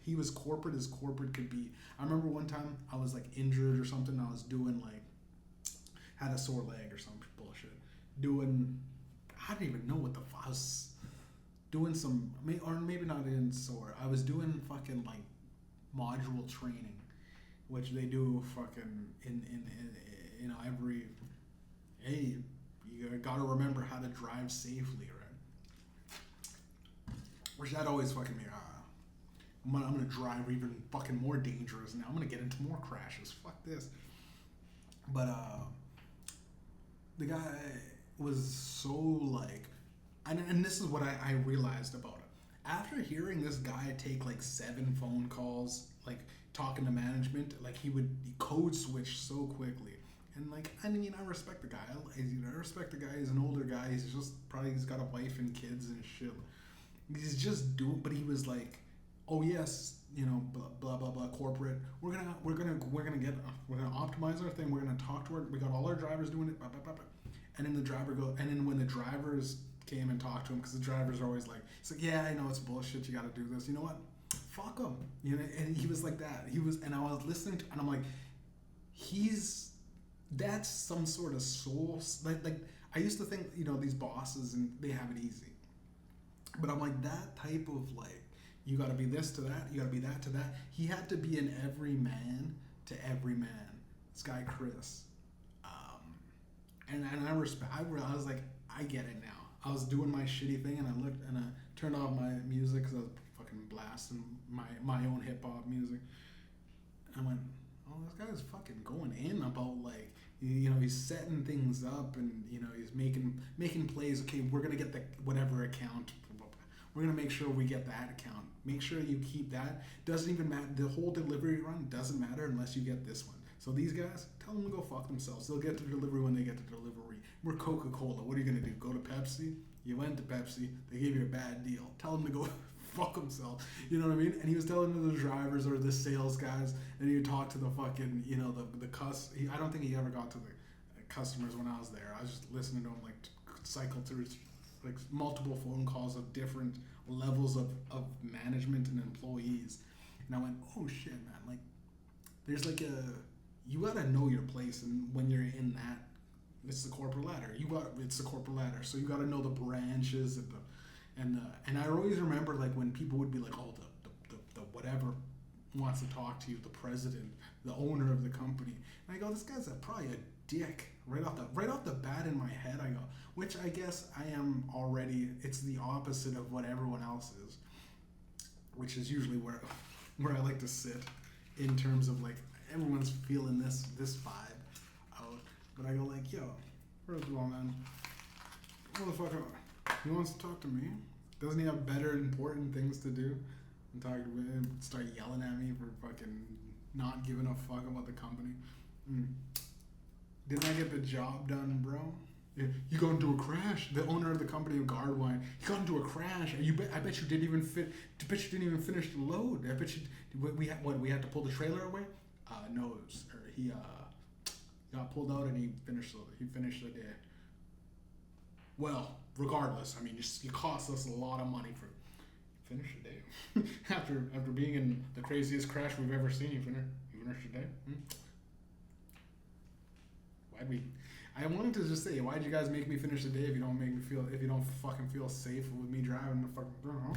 He was corporate as corporate could be. I remember one time I was like injured or something. I was doing like, had a sore leg or some bullshit. I don't even know what the fuck I was doing or maybe not in sore. I was doing fucking like module training, which they do fucking in every, hey, you gotta remember how to drive safely, right? Which that always fucking me, I'm gonna drive even fucking more dangerous now. I'm gonna get into more crashes. Fuck this. But the guy was so like, and this is what I realized about it. After hearing this guy take like 7 phone calls, like talking to management, like he code switch so quickly. And like, I respect the guy. I respect the guy. He's an older guy. He's got a wife and kids and shit. He's just but he was like, oh yes, blah blah blah, corporate. We're gonna optimize our thing. We're gonna talk to we got all our drivers doing it. Blah, blah, blah, blah. And then when the drivers came and talked to him, because the drivers are always like, it's like, yeah, I know it's bullshit. You got to do this. You know what? Fuck him. And he was like that. And I was listening to, and I'm like, that's some sort of soul. Like I used to think, these bosses and they have it easy, but I'm like, that type of like, you got to be this to that, you got to be that to that. He had to be an every man to every man. This guy Chris, and I respect. I was like, I get it now. I was doing my shitty thing, and I looked and I turned off my music because I was fucking blasting my own hip hop music. I went, oh, this guy's fucking going in about like, you know, he's setting things up and, you know, he's making plays. Okay, we're gonna get the whatever account. We're gonna make sure we get that account. Make sure you keep that. Doesn't even matter. The whole delivery run doesn't matter unless you get this one. So these guys, tell them to go fuck themselves. They'll get the delivery when they get the delivery. We're Coca-Cola. What are you gonna do? Go to Pepsi? You went to Pepsi. They gave you a bad deal. Tell them to go fuck themselves. You know what I mean? And he was telling the drivers or the sales guys, and he would talk to the fucking, you know, I don't think he ever got to the customers when I was there. I was just listening to him like cycle through like multiple phone calls of different levels of management and employees. And I went, oh shit, man. Like, there's like you gotta know your place, and when you're in that, it's the corporate ladder. It's the corporate ladder. So you gotta know the branches and I always remember like when people would be like, oh, the whatever wants to talk to you, the president, the owner of the company. And I go, this guy's probably a dick right off the bat in my head. I go, which I guess I am already. It's the opposite of what everyone else is, which is usually where I like to sit in terms of like everyone's feeling this vibe out. But I go like, yo, first of all, man, motherfucker, he wants to talk to me. Doesn't he have better important things to do than talk to me and start yelling at me for fucking not giving a fuck about the company? Didn't I get the job done, bro? You got into a crash. The owner of the company of Guardwine, you got into a crash. I bet you didn't even finish the load. I bet you we had to pull the trailer away. No, he got pulled out and he finished the day. Well, regardless, I mean, it cost us a lot of money for finish the day. after being in the craziest crash we've ever seen, you finished the day. I wanted to just say, why'd you guys make me finish the day if you don't fucking feel safe with me driving the fucking, I don't know.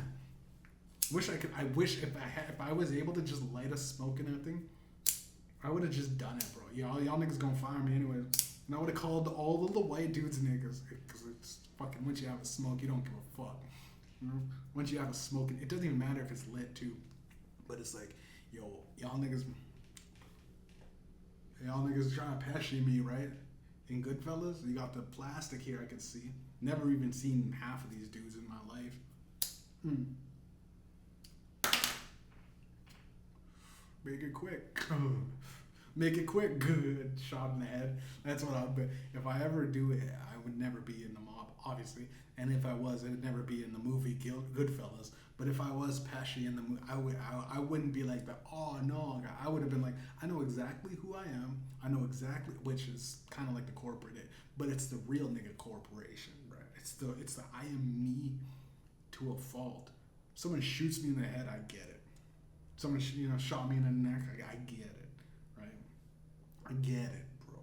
I wish if I was able to just light a smoke in that thing, I would have just done it, bro. Y'all niggas gonna fire me anyways. And I would have called all of the white dudes niggas, because it's fucking, once you have a smoke, you don't give a fuck. You know? Once you have a smoke, it doesn't even matter if it's lit too. But it's like, yo, y'all niggas trying to peshy me, right? In Goodfellas, you got the plastic here I can see. Never even seen half of these dudes in my life. Make it quick. Make it quick. Good. Shot in the head. That's what I would be. If I ever do it, I would never be in the mob, obviously. And if I was, it would never be in the movie Goodfellas. But if I was Pesci in the movie, I wouldn't be like that. Oh no, I would have been like, I know exactly who I am. I know exactly, which is kind of like the corporate, but it's the real nigga corporation, right? It's the I am me to a fault. Someone shoots me in the head, I get it. Someone shot me in the neck, I get it, right? I get it, bro.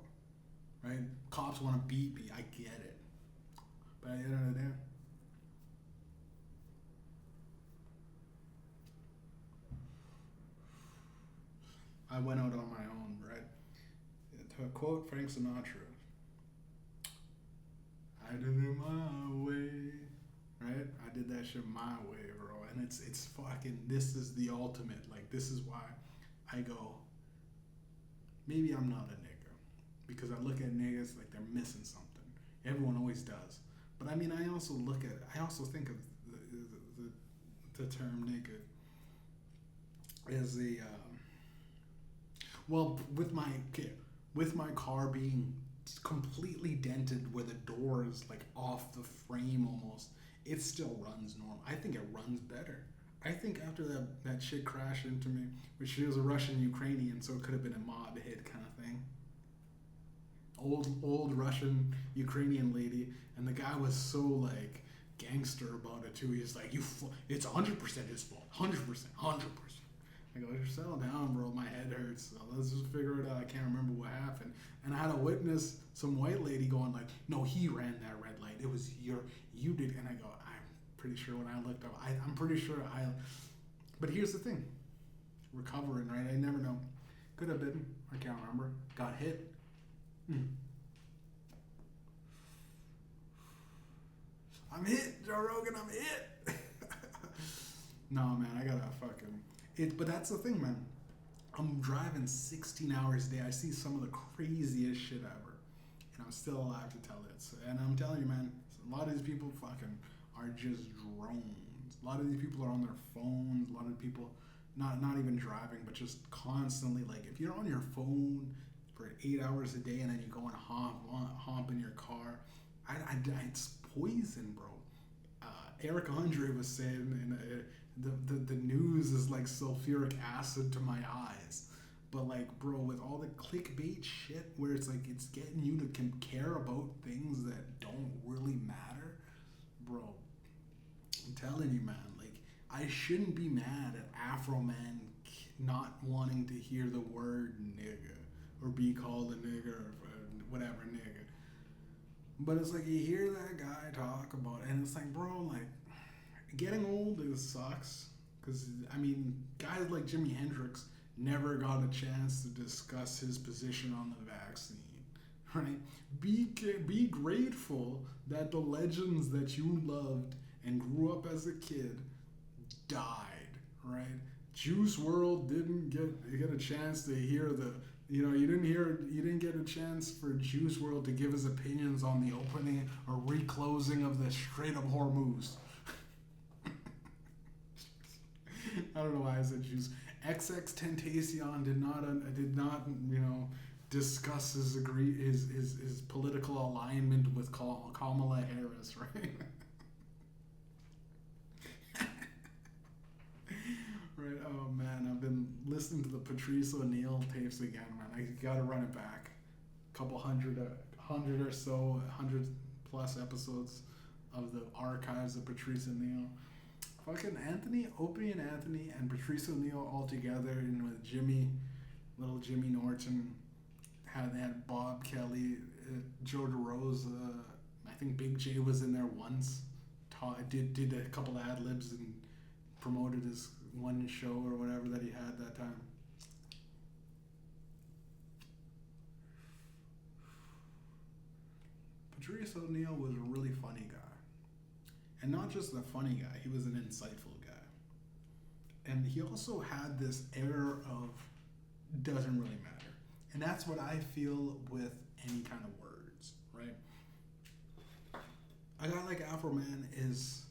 Right? Cops want to beat me, I get it. But at the end of the day, I went out on my own, right? To quote Frank Sinatra, I did it my way, right? I did that shit my way, bro. And it's fucking, this is the ultimate. Like, this is why I go, maybe I'm not a nigga. Because I look at niggas like they're missing something. Everyone always does. But I mean, I also think of the term nigga as a, well, with my car being completely dented where the door is like off the frame almost, it still runs normal. I think it runs better. I think after that shit crashed into me, which she was a Russian Ukrainian, so it could have been a mob hit kind of thing. Old Russian Ukrainian lady, and the guy was so like gangster about it too. He's like, it's 100% his fault, 100%. I go, settle down, bro. My head hurts. So let's just figure it out. I can't remember what happened. And I had to witness some white lady going like, no, he ran that red light. It was you did. And I go, I'm pretty sure when I looked up, I'm pretty sure but here's the thing. Recovering, right? I never know. Could have been. I can't remember. Got hit. I'm hit, Joe Rogan. I'm hit. No, man, I gotta fucking it. But that's the thing, man. I'm driving 16 hours a day. I see some of the craziest shit ever, and I'm still alive to tell it. So, and I'm telling you, man, a lot of these people fucking are just drones. A lot of these people are on their phones. A lot of people, not even driving, but just constantly like if you're on your phone for 8 hours a day and then you go and hump in your car, it's poison, bro. Eric Andre was saying the news is like sulfuric acid to my eyes. But like, bro, with all the clickbait shit where it's like it's getting you to care about things that don't really matter, bro. I'm telling you, man. Like, I shouldn't be mad at Afroman not wanting to hear the word nigga or be called a nigga or whatever nigga. But it's like you hear that guy talk about it, and it's like, bro, like getting old sucks. Because I mean, guys like Jimi Hendrix never got a chance to discuss his position on the vaccine, right? Be grateful that the legends that you loved and grew up as a kid died, right? Juice WRLD didn't get a chance to hear the, you didn't get a chance for Juice WRLD to give his opinions on the opening or reclosing of the Strait of Hormuz. I don't know why I said Juice. XX Tentacion did not discuss his political alignment with Kamala Harris, right? Right. Oh man, I've been listening to the Patrice O'Neal tapes again, man. I gotta run it back. A couple hundred or so, 100 plus episodes of the archives of Patrice O'Neal. Fucking Opie and Anthony and Patrice O'Neal all together, and with little Jimmy Norton. They had Bob Kelly, Joe DeRosa. I think Big J was in there once. Did a couple ad libs and promoted his one show or whatever that he had that time. Patrice O'Neal was a really funny guy. And not just a funny guy, he was an insightful guy. And he also had this air of doesn't really matter. And that's what I feel with any kind of words, right? A guy like Afroman is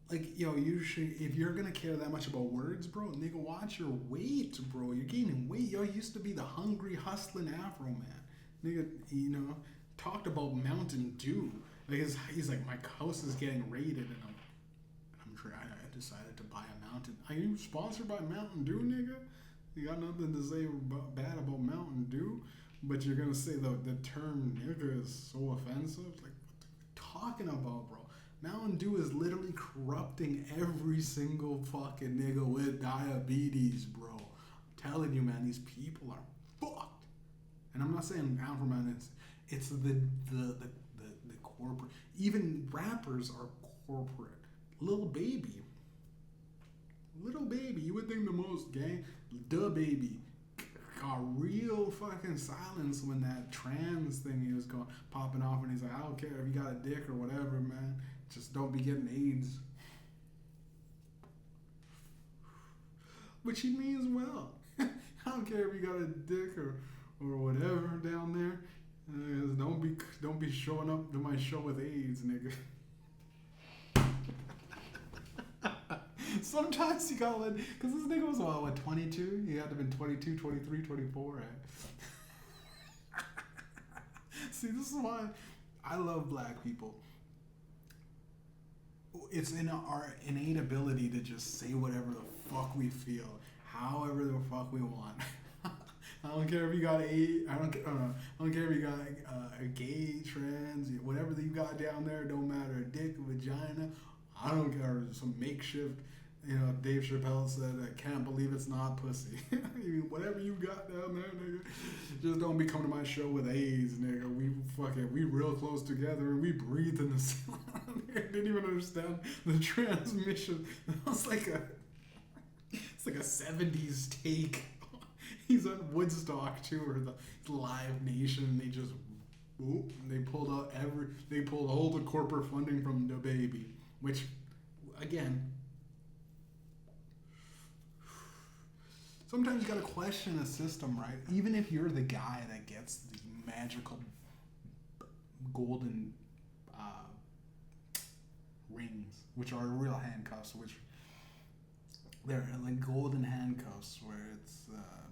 like, you should, if you're gonna care that much about words, bro, nigga, watch your weight, bro. You're gaining weight. Yo, you used to be the hungry, hustling Afroman. Nigga, talked about Mountain Dew. Like he's like, my house is getting raided, and I decided to buy a Mountain. Are you sponsored by Mountain Dew, nigga? You got nothing to say bad about Mountain Dew, but you're gonna say the term nigga is so offensive? Like, what are you talking about, bro? Mountain Dew is literally corrupting every single fucking nigga with diabetes, bro. I'm telling you, man, these people are fucked. And I'm not saying Afroman it's the corporate. Even rappers are corporate. Lil Baby, you would think the most gang, Da Baby, got real fucking silence when that trans thing he was popping off, and he's like, I don't care if you got a dick or whatever, man. Just don't be getting AIDS. Which he means well. I don't care if you got a dick or whatever down there. Don't be showing up to my show with AIDS, nigga. Sometimes you gotta let, because this nigga was, 22? He had to have been 22, 23, 24, right? See, this is why I love black people. It's in our innate ability to just say whatever the fuck we feel, however the fuck we want. I don't care if you got I don't care if you got a gay, trans, whatever that you got down there. Don't matter. A dick, a vagina. I don't care. Some makeshift. Dave Chappelle said, I can't believe it's not pussy. Whatever you got down there, nigga. Just don't be coming to my show with AIDS, nigga. We real close together and we breathe in the same. I didn't even understand the transmission. It's like a 70s take. He's at Woodstock too, or the Live Nation, and they pulled all the corporate funding from the baby, which again, Sometimes you gotta question the system, right? Even if you're the guy that gets the magical golden rings, which are real handcuffs, which they're like golden handcuffs, where it's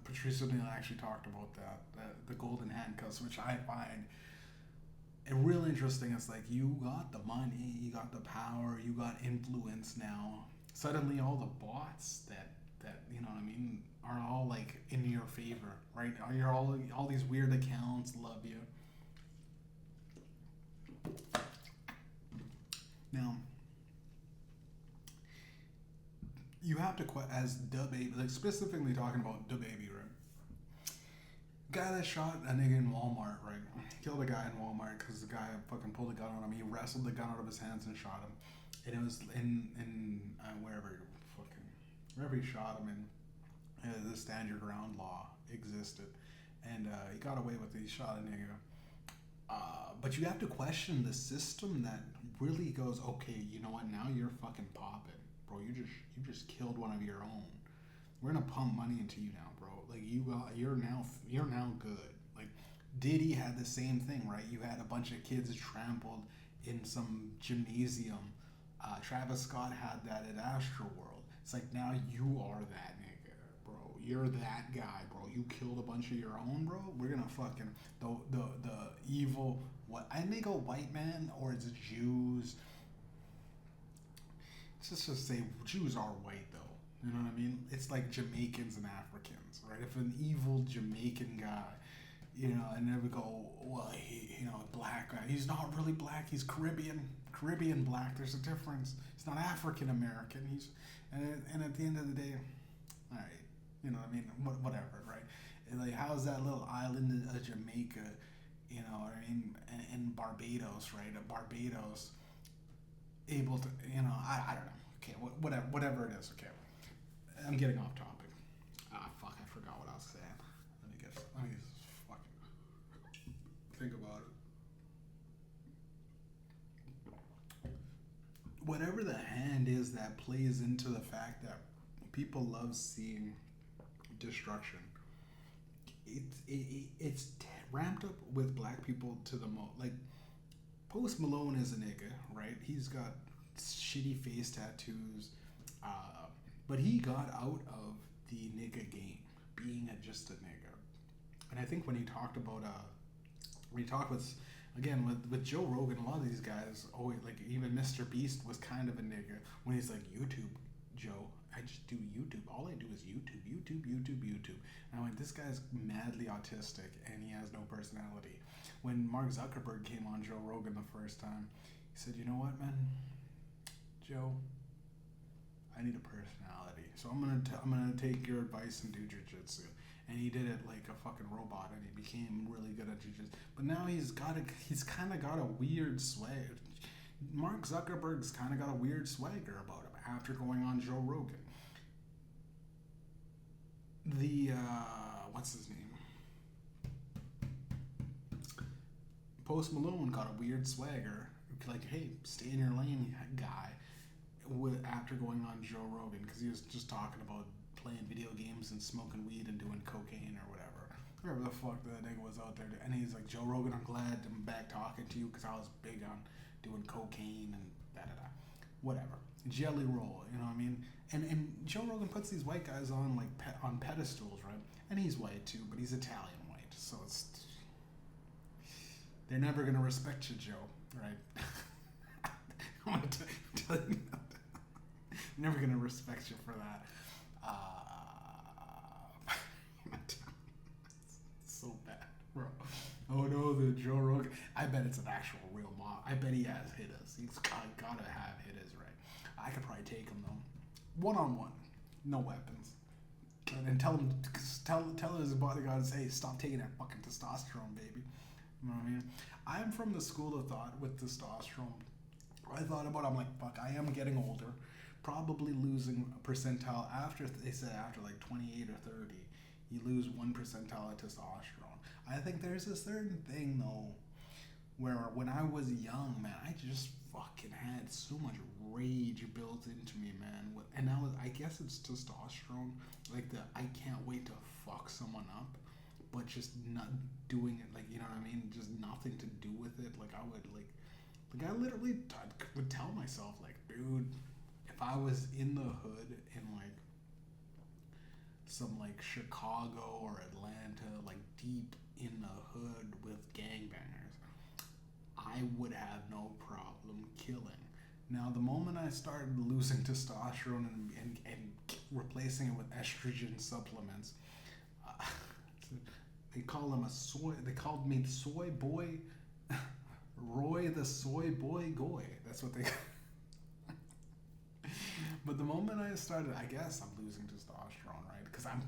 Patrice O'Neill actually talked about that, the golden handcuffs, which I find it real interesting. It's like you got the money, you got the power, you got influence now. Suddenly, all the bots that you know what I mean are all like in your favor, right? You're all these weird accounts love you. Now, you have to as DaBaby, like specifically talking about DaBaby, right? Guy that shot a nigga in Walmart, right? Killed a guy in Walmart because the guy fucking pulled a gun on him. He wrestled the gun out of his hands and shot him. And it was in wherever he shot him in. The stand your ground law existed, and he got away with it. He shot a nigga. But you have to question the system that really goes, okay, you know what? Now you're fucking popping, bro. You just killed one of your own. We're gonna pump money into you now, bro. Like you're now good. Like Diddy had the same thing, right? You had a bunch of kids trampled in some gymnasium. Travis Scott had that at Astroworld. It's like now you are that nigga, bro. You're that guy, bro. You killed a bunch of your own, bro. We're gonna fucking the evil what I make a white man or it's Jews. Let's just say Jews are white though. You know what I mean? It's like Jamaicans and Africans, right? If an evil Jamaican guy, you know, and then we go, well, black guy. He's not really black. He's Caribbean black. There's a difference. He's not African American. And at the end of the day, all right, you know what I mean? Whatever, right? And like, how's that little island of Jamaica, you know what I mean? And Barbados, right? Barbados able to, you know, I don't know. Okay, whatever it is. Okay, I'm getting off topic. Fuck, I forgot what I was saying. Let me just fucking think about it. Whatever the hand is that plays into the fact that people love seeing destruction, it's ramped up with black people to the most. Like, Post Malone is a nigga, right? He's got shitty face tattoos, but he got out of the nigga game, being just a nigga. And I think when he talked about, when he talked with Joe Rogan, a lot of these guys, like even Mr. Beast was kind of a nigga when he's like, YouTube, Joe, I just do YouTube. All I do is YouTube. And I went, this guy's madly autistic and he has no personality. When Mark Zuckerberg came on Joe Rogan the first time, he said, you know what, man? Joe, I need a personality. So I'm gonna take your advice and do jujitsu. And he did it like a fucking robot, and he became really good at jujitsu. But now he's kind of got a weird swag. Mark Zuckerberg's kind of got a weird swagger about him after going on Joe Rogan. The what's his name? Post Malone got a weird swagger, like, hey, stay in your lane, guy. After going on Joe Rogan, because he was just talking about playing video games and smoking weed and doing cocaine or whatever the fuck that nigga was out there. And he's like, Joe Rogan, I'm glad I'm back talking to you because I was big on doing cocaine and whatever. Jelly roll, you know what I mean? And Joe Rogan puts these white guys on like on pedestals, right? And he's white too, but he's Italian white, so they're never gonna respect you, Joe, right? I'm gonna tell you that. Never gonna respect you for that. So bad, bro. Oh no, the Joe Rogan. I bet it's an actual real mob. I bet he has hitters. He's gotta have hitters, right? I could probably take him though, 1-on-1, no weapons, and tell his bodyguards, hey, stop taking that fucking testosterone, baby. You know what I mean? I'm from the school of thought with testosterone. I thought about it, I'm like, fuck, I am getting older. Probably losing a percentile after like 28 or 30, you lose 1 percentile of testosterone. I think there's a certain thing though Where when I was young, man, I just fucking had so much rage built into me, man. And I guess it's testosterone, like the I can't wait to fuck someone up, but just not doing it, like, you know what I mean? Just nothing to do with it. Like I would I literally would tell myself, like, dude, if I was in the hood in like some like Chicago or Atlanta, like deep in the hood with gangbangers, I would have no problem killing. Now, the moment I started losing testosterone and replacing it with estrogen supplements, uh, they call him a soy. They called me soy boy, Roy the soy boy Goy. That's what they. But the moment I started, I guess I'm losing testosterone, right? Because I'm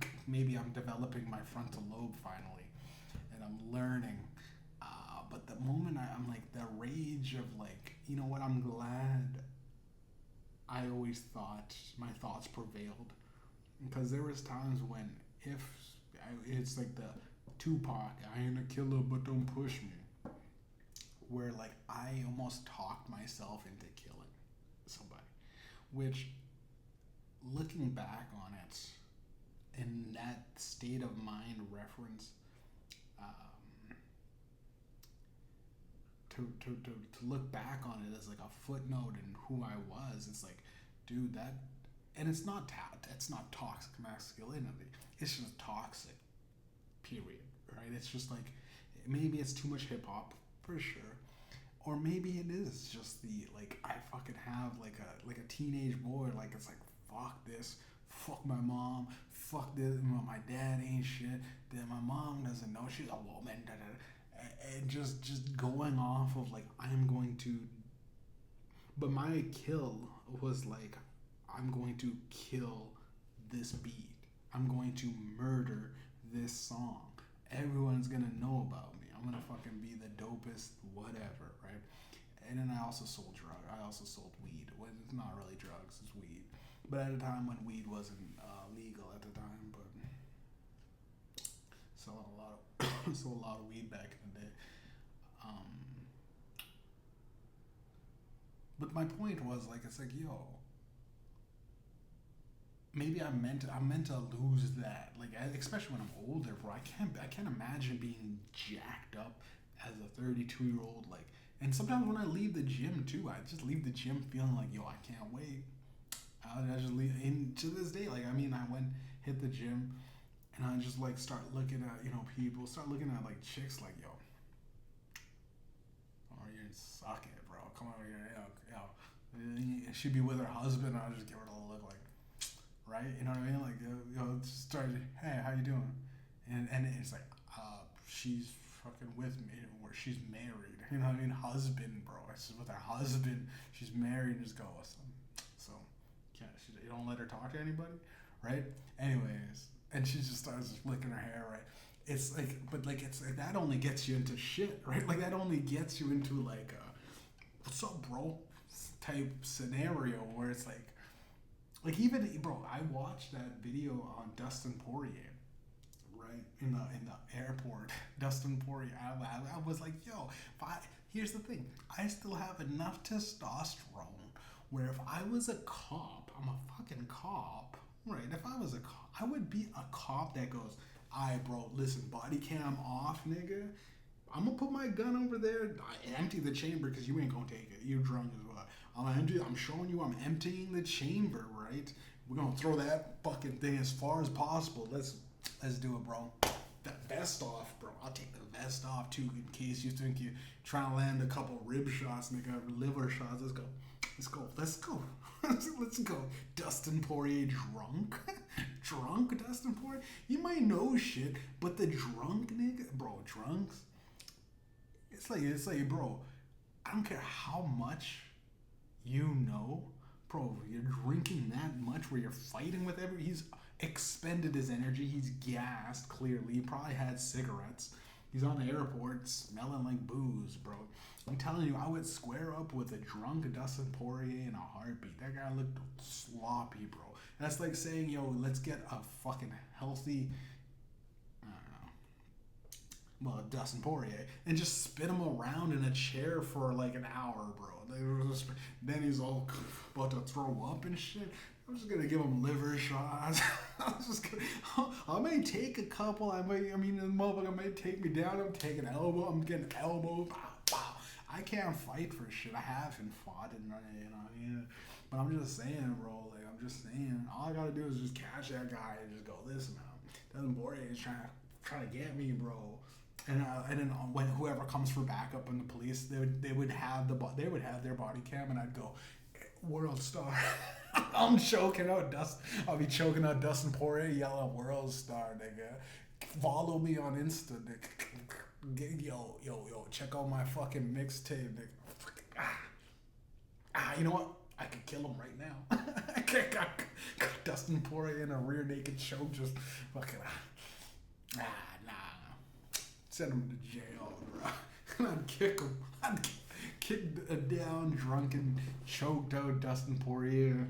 developing my frontal lobe finally, and I'm learning. But the moment I'm like the rage of like, you know what? I'm glad. I always thought my thoughts prevailed, because there was times when it's like the Tupac, I ain't a killer, but don't push me, where like I almost talked myself into killing somebody, which, looking back on it, in that state of mind reference, to look back on it as like a footnote in who I was, it's like, dude, that, and it's not toxic masculinity. It's just toxic, period, right? It's just like, maybe it's too much hip hop for sure, or maybe it is just the like I fucking have like a teenage boy, like it's like fuck this, fuck my mom, fuck this, my dad ain't shit, then my mom doesn't know she's a woman, da, da, da. And just going off of like I'm going to, but my kill was like I'm going to kill this beat, I'm going to murder this song, everyone's gonna know about me, I'm gonna fucking be the dopest whatever, right? And then I also sold weed. Well, it's not really drugs, it's weed, but at a time when weed wasn't legal at the time, but selling sold a lot of weed back in the day. But my point was like, it's like, yo, maybe I'm meant to lose that. Like, especially when I'm older, bro. I can't imagine being jacked up as a 32-year-old. Like, and sometimes when I leave the gym too, I just leave the gym feeling like, yo, I can't wait. I just leave. And to this day, like, I mean, I hit the gym, and I just like start looking at, people, start looking at like chicks, like, yo, oh, you suck it, bro. Come over here, yo. She'd be with her husband, and I'll just give her a little look, like, right? You know what I mean? Like, just start, hey, how you doing? And it's like, she's fucking with me, or she's married. You know what I mean? Husband, bro. She's with her husband. She's married. And just go, so you don't let her talk to anybody, right? Anyways, and she just starts flicking her hair, right? It's like, but like, it's like that only gets you into shit, right? Like that only gets you into like, what's up, bro? Type scenario where it's like even, bro, I watched that video on Dustin Poirier, right, in the airport. Dustin Poirier. I was like, yo, here's the thing. I still have enough testosterone where if I was a cop, I'm a fucking cop, right? If I was a cop, I would be a cop that goes, alright, bro, listen, body cam off, nigga. I'm gonna put my gun over there. I empty the chamber because you ain't gonna take it. You're drunk as well. I'm showing you I'm emptying the chamber, right? We're gonna throw that fucking thing as far as possible. Let's do it, bro. That vest off, bro. I'll take the vest off too, in case you think you're trying to land a couple rib shots, nigga, liver shots. Let's go. Dustin Poirier drunk? Drunk Dustin Poirier? You might know shit, but the drunk nigga, bro, drunks. It's like, bro, I don't care how much you know, bro, you're drinking that much where you're fighting with he's expended his energy, he's gassed, clearly, he probably had cigarettes, he's on the airport smelling like booze, bro. I'm telling you, I would square up with a drunk Dustin Poirier in a heartbeat. That guy looked sloppy, bro. That's like saying, yo, let's get a fucking healthy, I don't know, well, Dustin Poirier, and just spin him around in a chair for like an hour, bro. Then he's all about to throw up and shit. I'm just gonna give him liver shots. I may take a couple. I mean, the motherfucker may take me down. I'm taking elbow. I'm getting elbow. Wow. I can't fight for shit. I haven't fought in, but I'm just saying, bro. Like, I'm just saying. All I gotta do is just catch that guy and just go, listen, man. Dustin Poirier is trying to get me, bro. And then when whoever comes for backup and the police, they would have their body cam, and I'd go, world star. I'll be choking out Dustin Poirier, yelling world star, nigga. Follow me on Insta, nigga. Yo, check out my fucking mixtape, nigga. You know what? I could kill him right now. I got Dustin Poirier in a rear naked choke, just fucking. Nah. Send him to jail, bro. I'd kick him. I'd kick a down, drunken, choked out Dustin Poirier,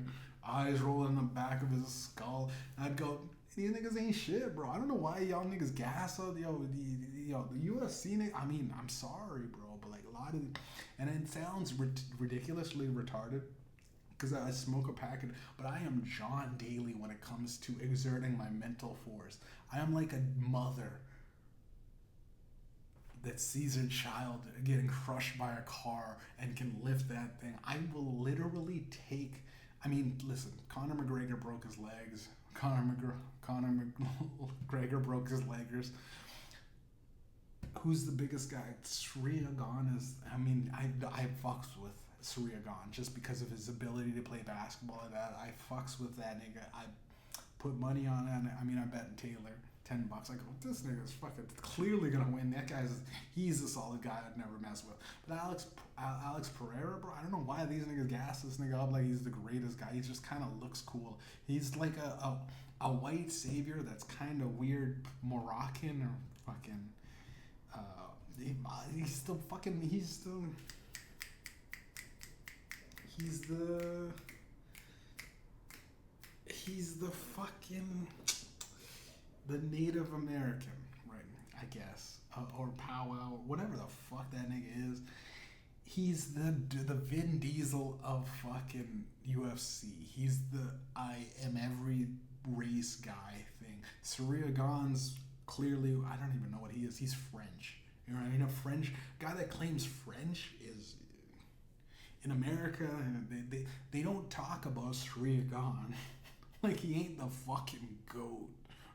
eyes rolling in the back of his skull. I'd go, these niggas ain't shit, bro. I don't know why y'all niggas gas out. The UFC niggas. I mean, I'm sorry, bro, but like a lot of, and it sounds ridiculously retarded, because I smoke a packet, but I am John Daly when it comes to exerting my mental force. I am like a mother that sees her child getting crushed by a car and can lift that thing. I will literally take, I mean, listen, Conor McGregor broke his legs. Conor McGregor broke his legs. Who's the biggest guy? Surya Ghan is, I mean, I fucks with Surya Ghan just because of his ability to play basketball and that. I fucks with that nigga. I put money on it. I mean, I bet in Taylor $10. I go, this nigga's fucking clearly gonna win. That he's a solid guy I'd never mess with. But Alex Pereira, bro, I don't know why these niggas gas this nigga up like he's the greatest guy. He just kind of looks cool. He's like a white savior that's kind of weird, Moroccan or fucking. He's the fucking. The Native American, right? I guess, or powwow, whatever the fuck that nigga is. He's the Vin Diesel of fucking UFC. He's the I am every race guy thing. Surya Ghan's clearly, I don't even know what he is. He's French. You know what I mean? A French guy that claims French is in America. They don't talk about Surya Ghan like he ain't the fucking GOAT.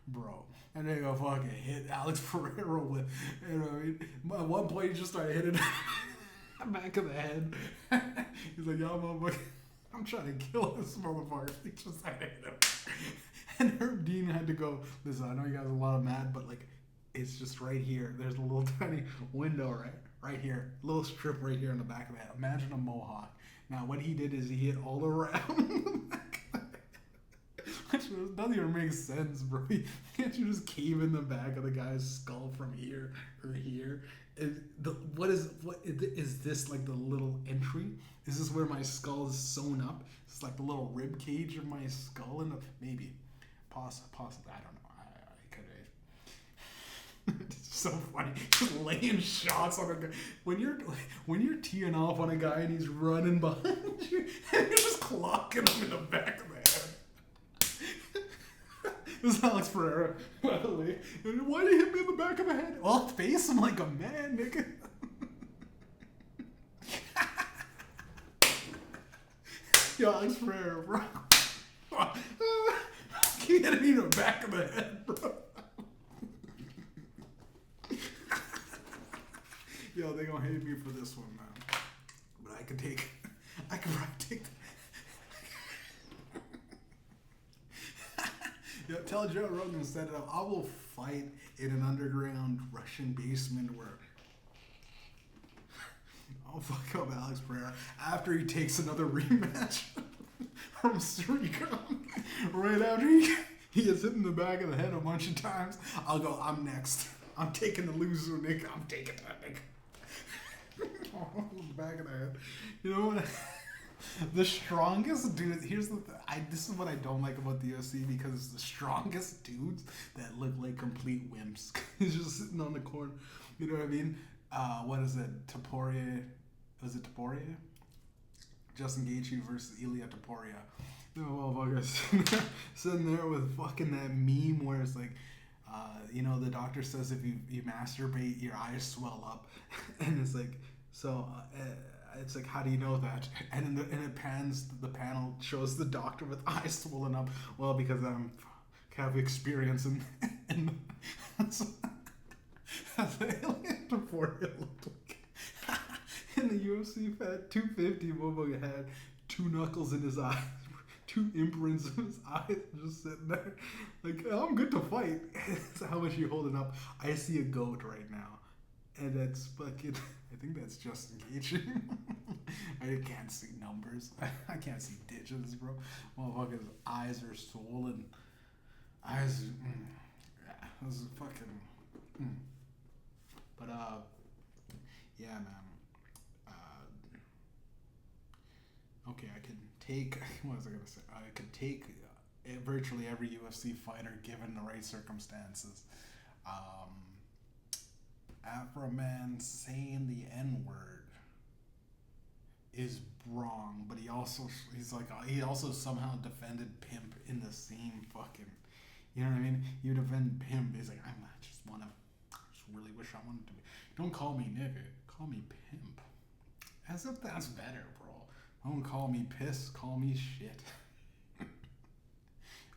Bro, and they go fucking hit Alex Pereira with, you know what I mean? At one point, he just started hitting the back of the head. He's like, yo, motherfucker, I'm trying to kill this motherfucker. He just started hitting him. And Herb Dean had to go, listen, I know you guys are a lot of mad, but like, it's just right here. There's a little tiny window right here. Little strip right here in the back of the head. Imagine a mohawk. Now, what he did is he hit all around. Which doesn't even make sense, bro. Can't you just cave in the back of the guy's skull from here or here? What is this like the little entry? Is this where my skull is sewn up? Is this like the little rib cage of my skull? Maybe, possibly. I don't know. I could. It's so funny, just laying shots on a guy. When you're teeing off on a guy and he's running behind you, and you're just clocking him in the back of the head. This is Alex Pereira, by the way. Why did he hit me in the back of the head? Well, face him like a man, nigga. Yo, Alex Pereira, bro. He hit me in the back of the head, bro. Yo, they gonna hate me for this one, man. But I could probably take that. Yo, tell Joe Rogan to set it up. I will fight in an underground Russian basement where I'll fuck up Alex Pereira after he takes another rematch from Srikan. Right after he gets hit in the back of the head a bunch of times, I'll go, I'm next. I'm taking the loser, nigga. I'm taking that nigga. Oh, back of the head. You know what? The strongest dude. Here's the. This is what I don't like about the UFC because it's the strongest dudes that look like complete wimps. He's just sitting on the corner. You know what I mean? What is it? Taporia. Was it Taporia? Justin Gaethje versus Ilia Taporia. No motherfuckers sitting there with fucking that meme where it's like, the doctor says if you masturbate, your eyes swell up, and it's like, so it's like, how do you know that? And it pans, the panel shows the doctor with eyes swollen up. Well, because I have experience in that's Alien Taporia looked like. And the UFC fat 250 motherfucker had two knuckles in his eyes. Two imprints of his eyes, just sitting there like, oh, I'm good to fight. So how much you holding up? I see a goat right now, and that's fucking. I think that's Justin Gaethje. I can't see numbers. I can't see digits, bro. Motherfucker's eyes are swollen. Eyes. Yeah, this is fucking. But yeah, man. Okay, I could take. What was I gonna say? I could take virtually every UFC fighter given the right circumstances. Afroman saying the N-word is wrong, but he also somehow defended pimp in the same fucking. You know what I mean? You defend pimp. He's like, I just really wish I wanted to be. Don't call me nigga. Call me pimp. As if that's better, bro. Don't call me piss, call me shit.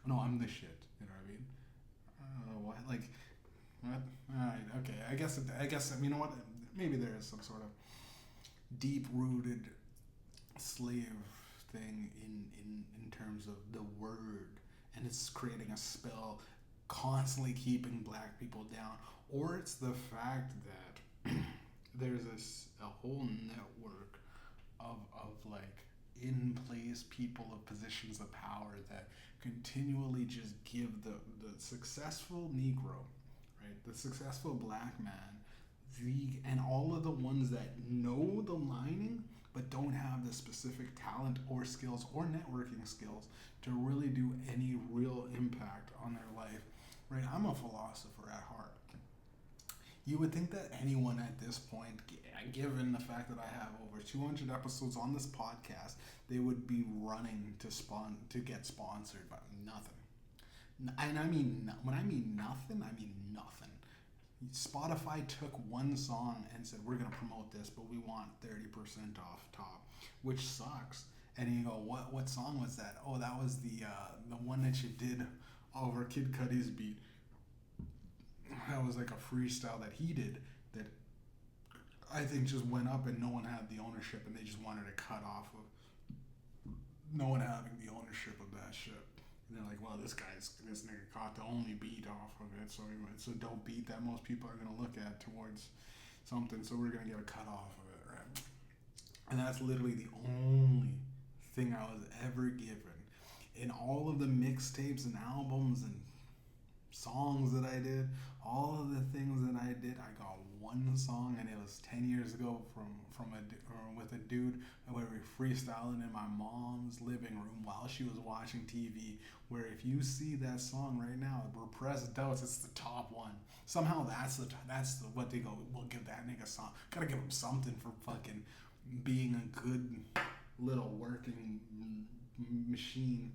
No, I'm the shit. You know what I mean? What? Like, what? Alright, okay. I guess, you know what? Maybe there is some sort of deep-rooted slave thing in terms of the word. And it's creating a spell, constantly keeping black people down. Or it's the fact that there's a whole network of like in place people of positions of power that continually just give the successful Negro, right, the successful black man, and all of the ones that know the lining but don't have the specific talent or skills or networking skills to really do any real impact on their life, right? I'm a philosopher at heart. You would think that anyone at this point, given the fact that I have over 200 episodes on this podcast, they would be running to get sponsored, but nothing. And I mean, when I mean nothing, I mean nothing. Spotify took one song and said, we're going to promote this, but we want 30% off top, which sucks. And you go, what song was that? Oh, that was the one that you did over Kid Cudi's beat. That was like a freestyle that he did that I think just went up and no one had the ownership, and they just wanted to cut off of no one having the ownership of that shit. And they're like, well, this nigga caught the only beat off of it, so it's a dope beat that most people are going to look at towards something, so we're going to get a cut off of it, right? And that's literally the only thing I was ever given. In all of the mixtapes and albums and songs that I did, all of the things that I did, I got one song, and it was 10 years ago with a dude where we freestyling in my mom's living room while she was watching TV, where if you see that song right now, Repressed Doubts, it's the top one. Somehow that's what they go, we'll give that nigga song. Gotta give him something for fucking being a good little working machine,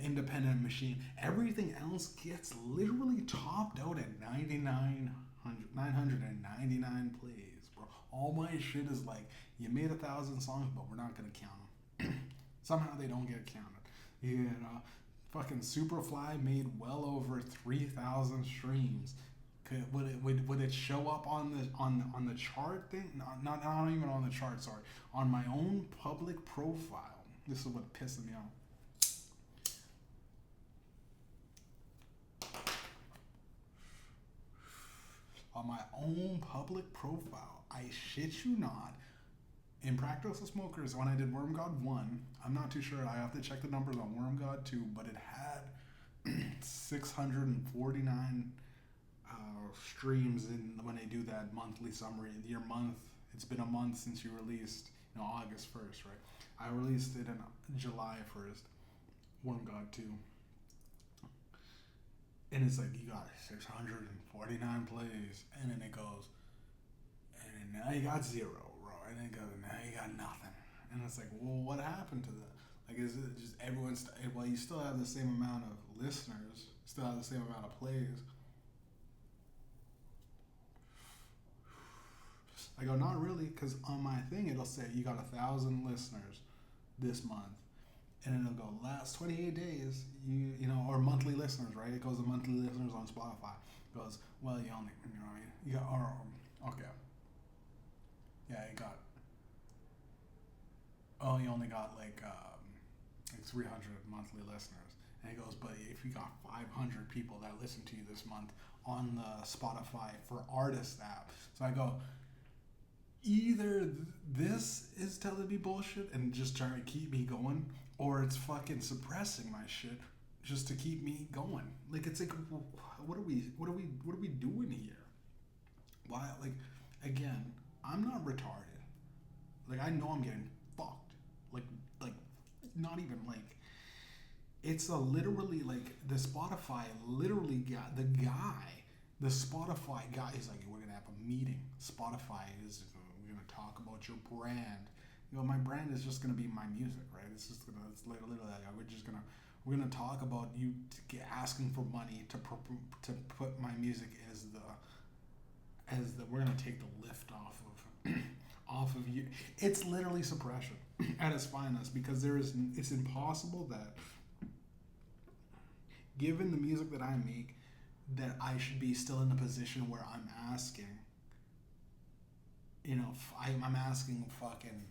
independent machine. Everything else gets literally topped out at 999 plays, bro. All my shit is like, you made 1,000 songs, but we're not gonna count them. Somehow they don't get counted. You know, fucking Superfly made well over 3,000 streams. Would it show up on the chart thing? Not even on the chart. Sorry, on my own public profile. This is what pissed me off. On my own public profile, I shit you not, in Practical Smokers, when I did Worm God 1, I'm not too sure, I have to check the numbers on Worm God 2, but it had 649 streams when they do that monthly summary. It's been a month since you released. no, August 1st, right? I released it in July 1st. One got two. And it's like, you got 649 plays. And then it goes, and then now you got zero, bro. And then it goes, now you got nothing. And it's like, well, what happened to that? Like, is it just everyone's, well, you still have the same amount of listeners, still have the same amount of plays. I go, not really, because on my thing, it'll say you got 1,000 listeners this month. And then it'll go, last 28 days, you know, or monthly listeners, right? It goes to monthly listeners on Spotify. It goes, well, you only, you know what I mean? You got, or, okay. Yeah, you got, oh, you only got like 300 monthly listeners. And it goes, but if you got 500 people that listen to you this month on the Spotify for Artists app. So I go, either this is telling me bullshit and just trying to keep me going, or it's fucking suppressing my shit just to keep me going. Like, it's like, what are we doing here? Why? Like, again, I'm not retarded. Like, I know I'm getting fucked. Like not even like. It's a literally like the Spotify literally got the guy. The Spotify guy is like, we're gonna have a meeting. Spotify is. We're gonna talk about your brand. You know, my brand is just gonna be my music, right? It's just gonna, it's literally like we're gonna talk about you asking for money to put my music as the we're gonna take the lift off of off of you. It's literally suppression at its finest, because it's impossible that, given the music that I make, that I should be still in a position where I'm asking. You know, I'm asking fucking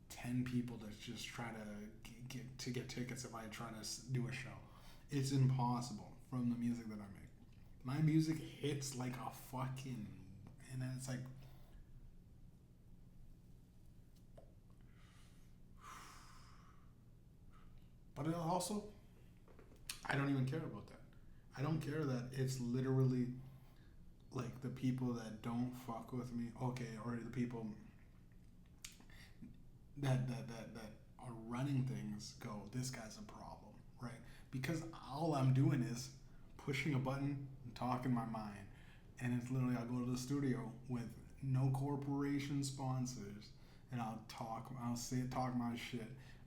10 people to just try to get tickets if I try to do a show. It's impossible from the music that I make. My music hits like a fucking, and then it's like, but it also, I don't even care about that. I don't care that it's literally like the people that don't fuck with me, okay, or the people that are running things go, this guy's a problem, right? Because all I'm doing is pushing a button and talking my mind. And it's literally, I'll go to the studio with no corporation sponsors, and I'll talk my shit,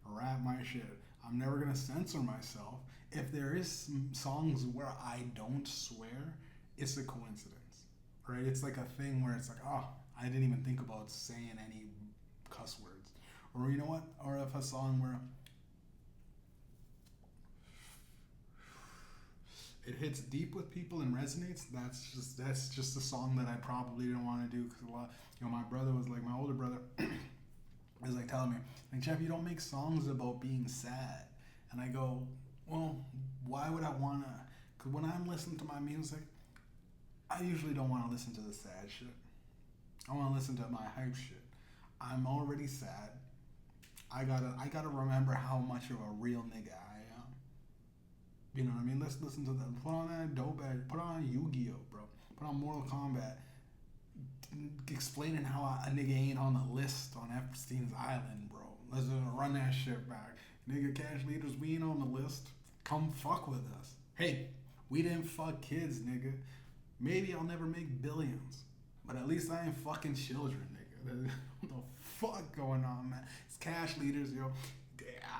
rap my shit. I'm never gonna censor myself. If there is songs where I don't swear, it's a coincidence, right? It's like a thing where it's like, oh, I didn't even think about saying any cuss words. Or you know what? Or if a song where it hits deep with people and resonates, that's just a song that I probably didn't want to do, because my brother was like, my older brother was like telling me, like, Jeff, you don't make songs about being sad. And I go, well, why would I want to? Because when I'm listening to my music, I usually don't want to listen to the sad shit. I want to listen to my hype shit. I'm already sad. I gotta remember how much of a real nigga I am. You know what I mean? Let's listen to that. Put on that dope ass. Put on Yu-Gi-Oh, bro. Put on Mortal Kombat. Explaining how a nigga ain't on the list on Epstein's Island, bro. Let's just run that shit back. Nigga, cash leaders, we ain't on the list. Come fuck with us. Hey, we didn't fuck kids, nigga. Maybe I'll never make billions, but at least I ain't fucking children, nigga. What the fuck going on, man? It's cash leaders, yo.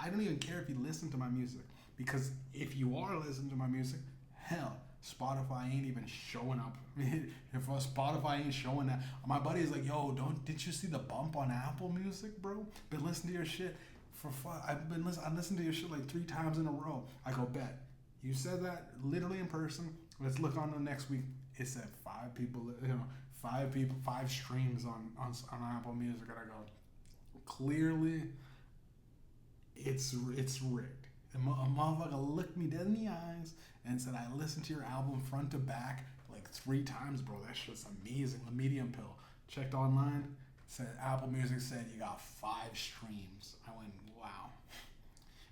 I don't even care if you listen to my music, because if you are listening to my music, hell, Spotify ain't even showing up. If Spotify ain't showing that, my buddy is like, yo, did you see the bump on Apple Music, bro? Been listening to your shit for fun. I listened to your shit like 3 times in a row. I go, bet. You said that literally in person. Let's look on the next week. It said 5 people, 5 streams on Apple Music, and I go, clearly, it's rigged. A motherfucker looked me dead in the eyes and said, I listened to your album front to back like 3 times, bro. That shit's amazing. The Medium Pill. Checked online, said Apple Music said you got 5 streams. I went, wow.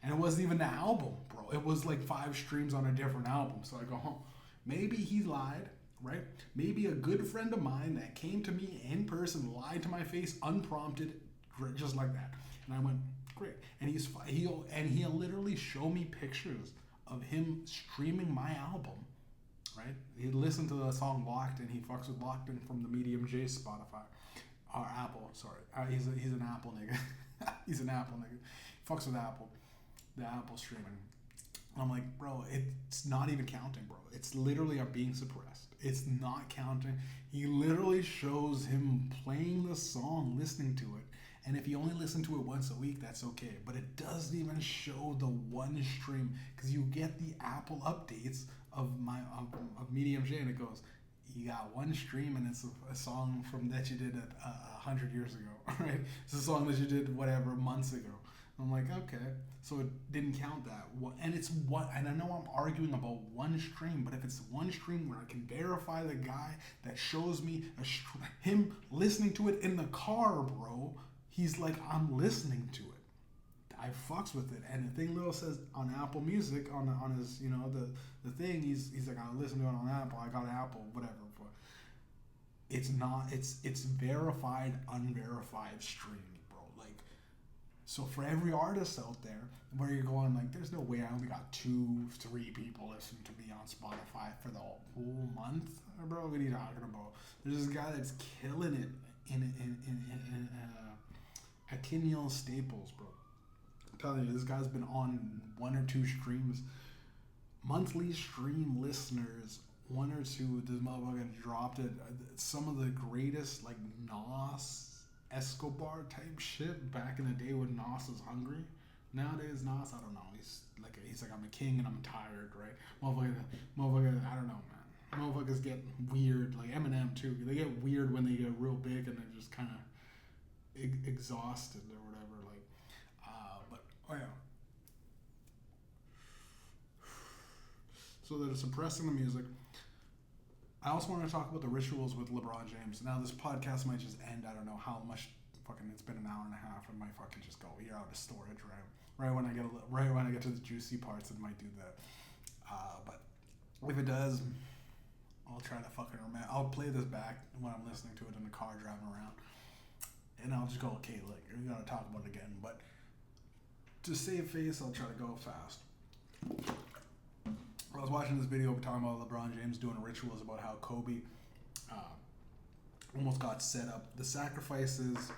And it wasn't even the album, bro. It was like 5 streams on a different album. So I go, maybe he lied, right? Maybe a good friend of mine that came to me in person lied to my face unprompted, just like that. And I went, great. And he'll literally show me pictures of him streaming my album, right? He listened to the song Locked In. He fucks with Locked In from the Mediumjay Spotify. Or Apple, sorry. He's an Apple nigga. He's an Apple nigga. He fucks with Apple. The Apple streaming. I'm like, bro, it's not even counting, bro. It's literally being suppressed. It's not counting. He literally shows him playing the song, listening to it. And if you only listen to it once a week, that's okay. But it doesn't even show the one stream, because you get the Apple updates of Mediumjay, and it goes, you got one stream, and it's a song from that you did 100 years ago, right? It's a song that you did whatever months ago. I'm like, okay, so it didn't count that. And it's what, and I know I'm arguing about one stream, but if it's one stream where I can verify the guy that shows me him listening to it in the car, bro, he's like, I'm listening to it. I fucks with it. And the thing Lil says on Apple Music, on his, you know, the thing, he's like, I listen to it on Apple, I got Apple, whatever. But it's not, it's verified, unverified streams, bro. Like, so for every artist out there where you're going like, there's no way I only got 2-3 people listening to me on Spotify for the whole month, bro. What are you talking about? There's this guy that's killing it in Akinil Staples, bro. I'm telling you, this guy's been on 1 or 2 streams, monthly stream listeners, 1 or 2. This motherfucker dropped it. Some of the greatest, like, Nas Escobar type shit back in the day when Nas was hungry. Nowadays, Nas, I don't know. He's like, I'm a king and I'm tired, right? Motherfucker, I don't know, man. Motherfuckers get weird, like Eminem too. They get weird when they get real big and they're just kind of exhausted or whatever. Like, but oh yeah. So they're suppressing the music. I also want to talk about the rituals with LeBron James. Now this podcast might just end. I don't know how much. Fucking, it's been an hour and a half. It might fucking just go. You're out of storage, right? Right when I get to the juicy parts, it might do that. But if it does, I'll try to fucking remember. I'll play this back when I'm listening to it in the car driving around, and I'll just go, okay, like, we gotta talk about it again. But to save face, I'll try to go fast. I was watching this video talking about LeBron James doing rituals about how Kobe almost got set up. The sacrifices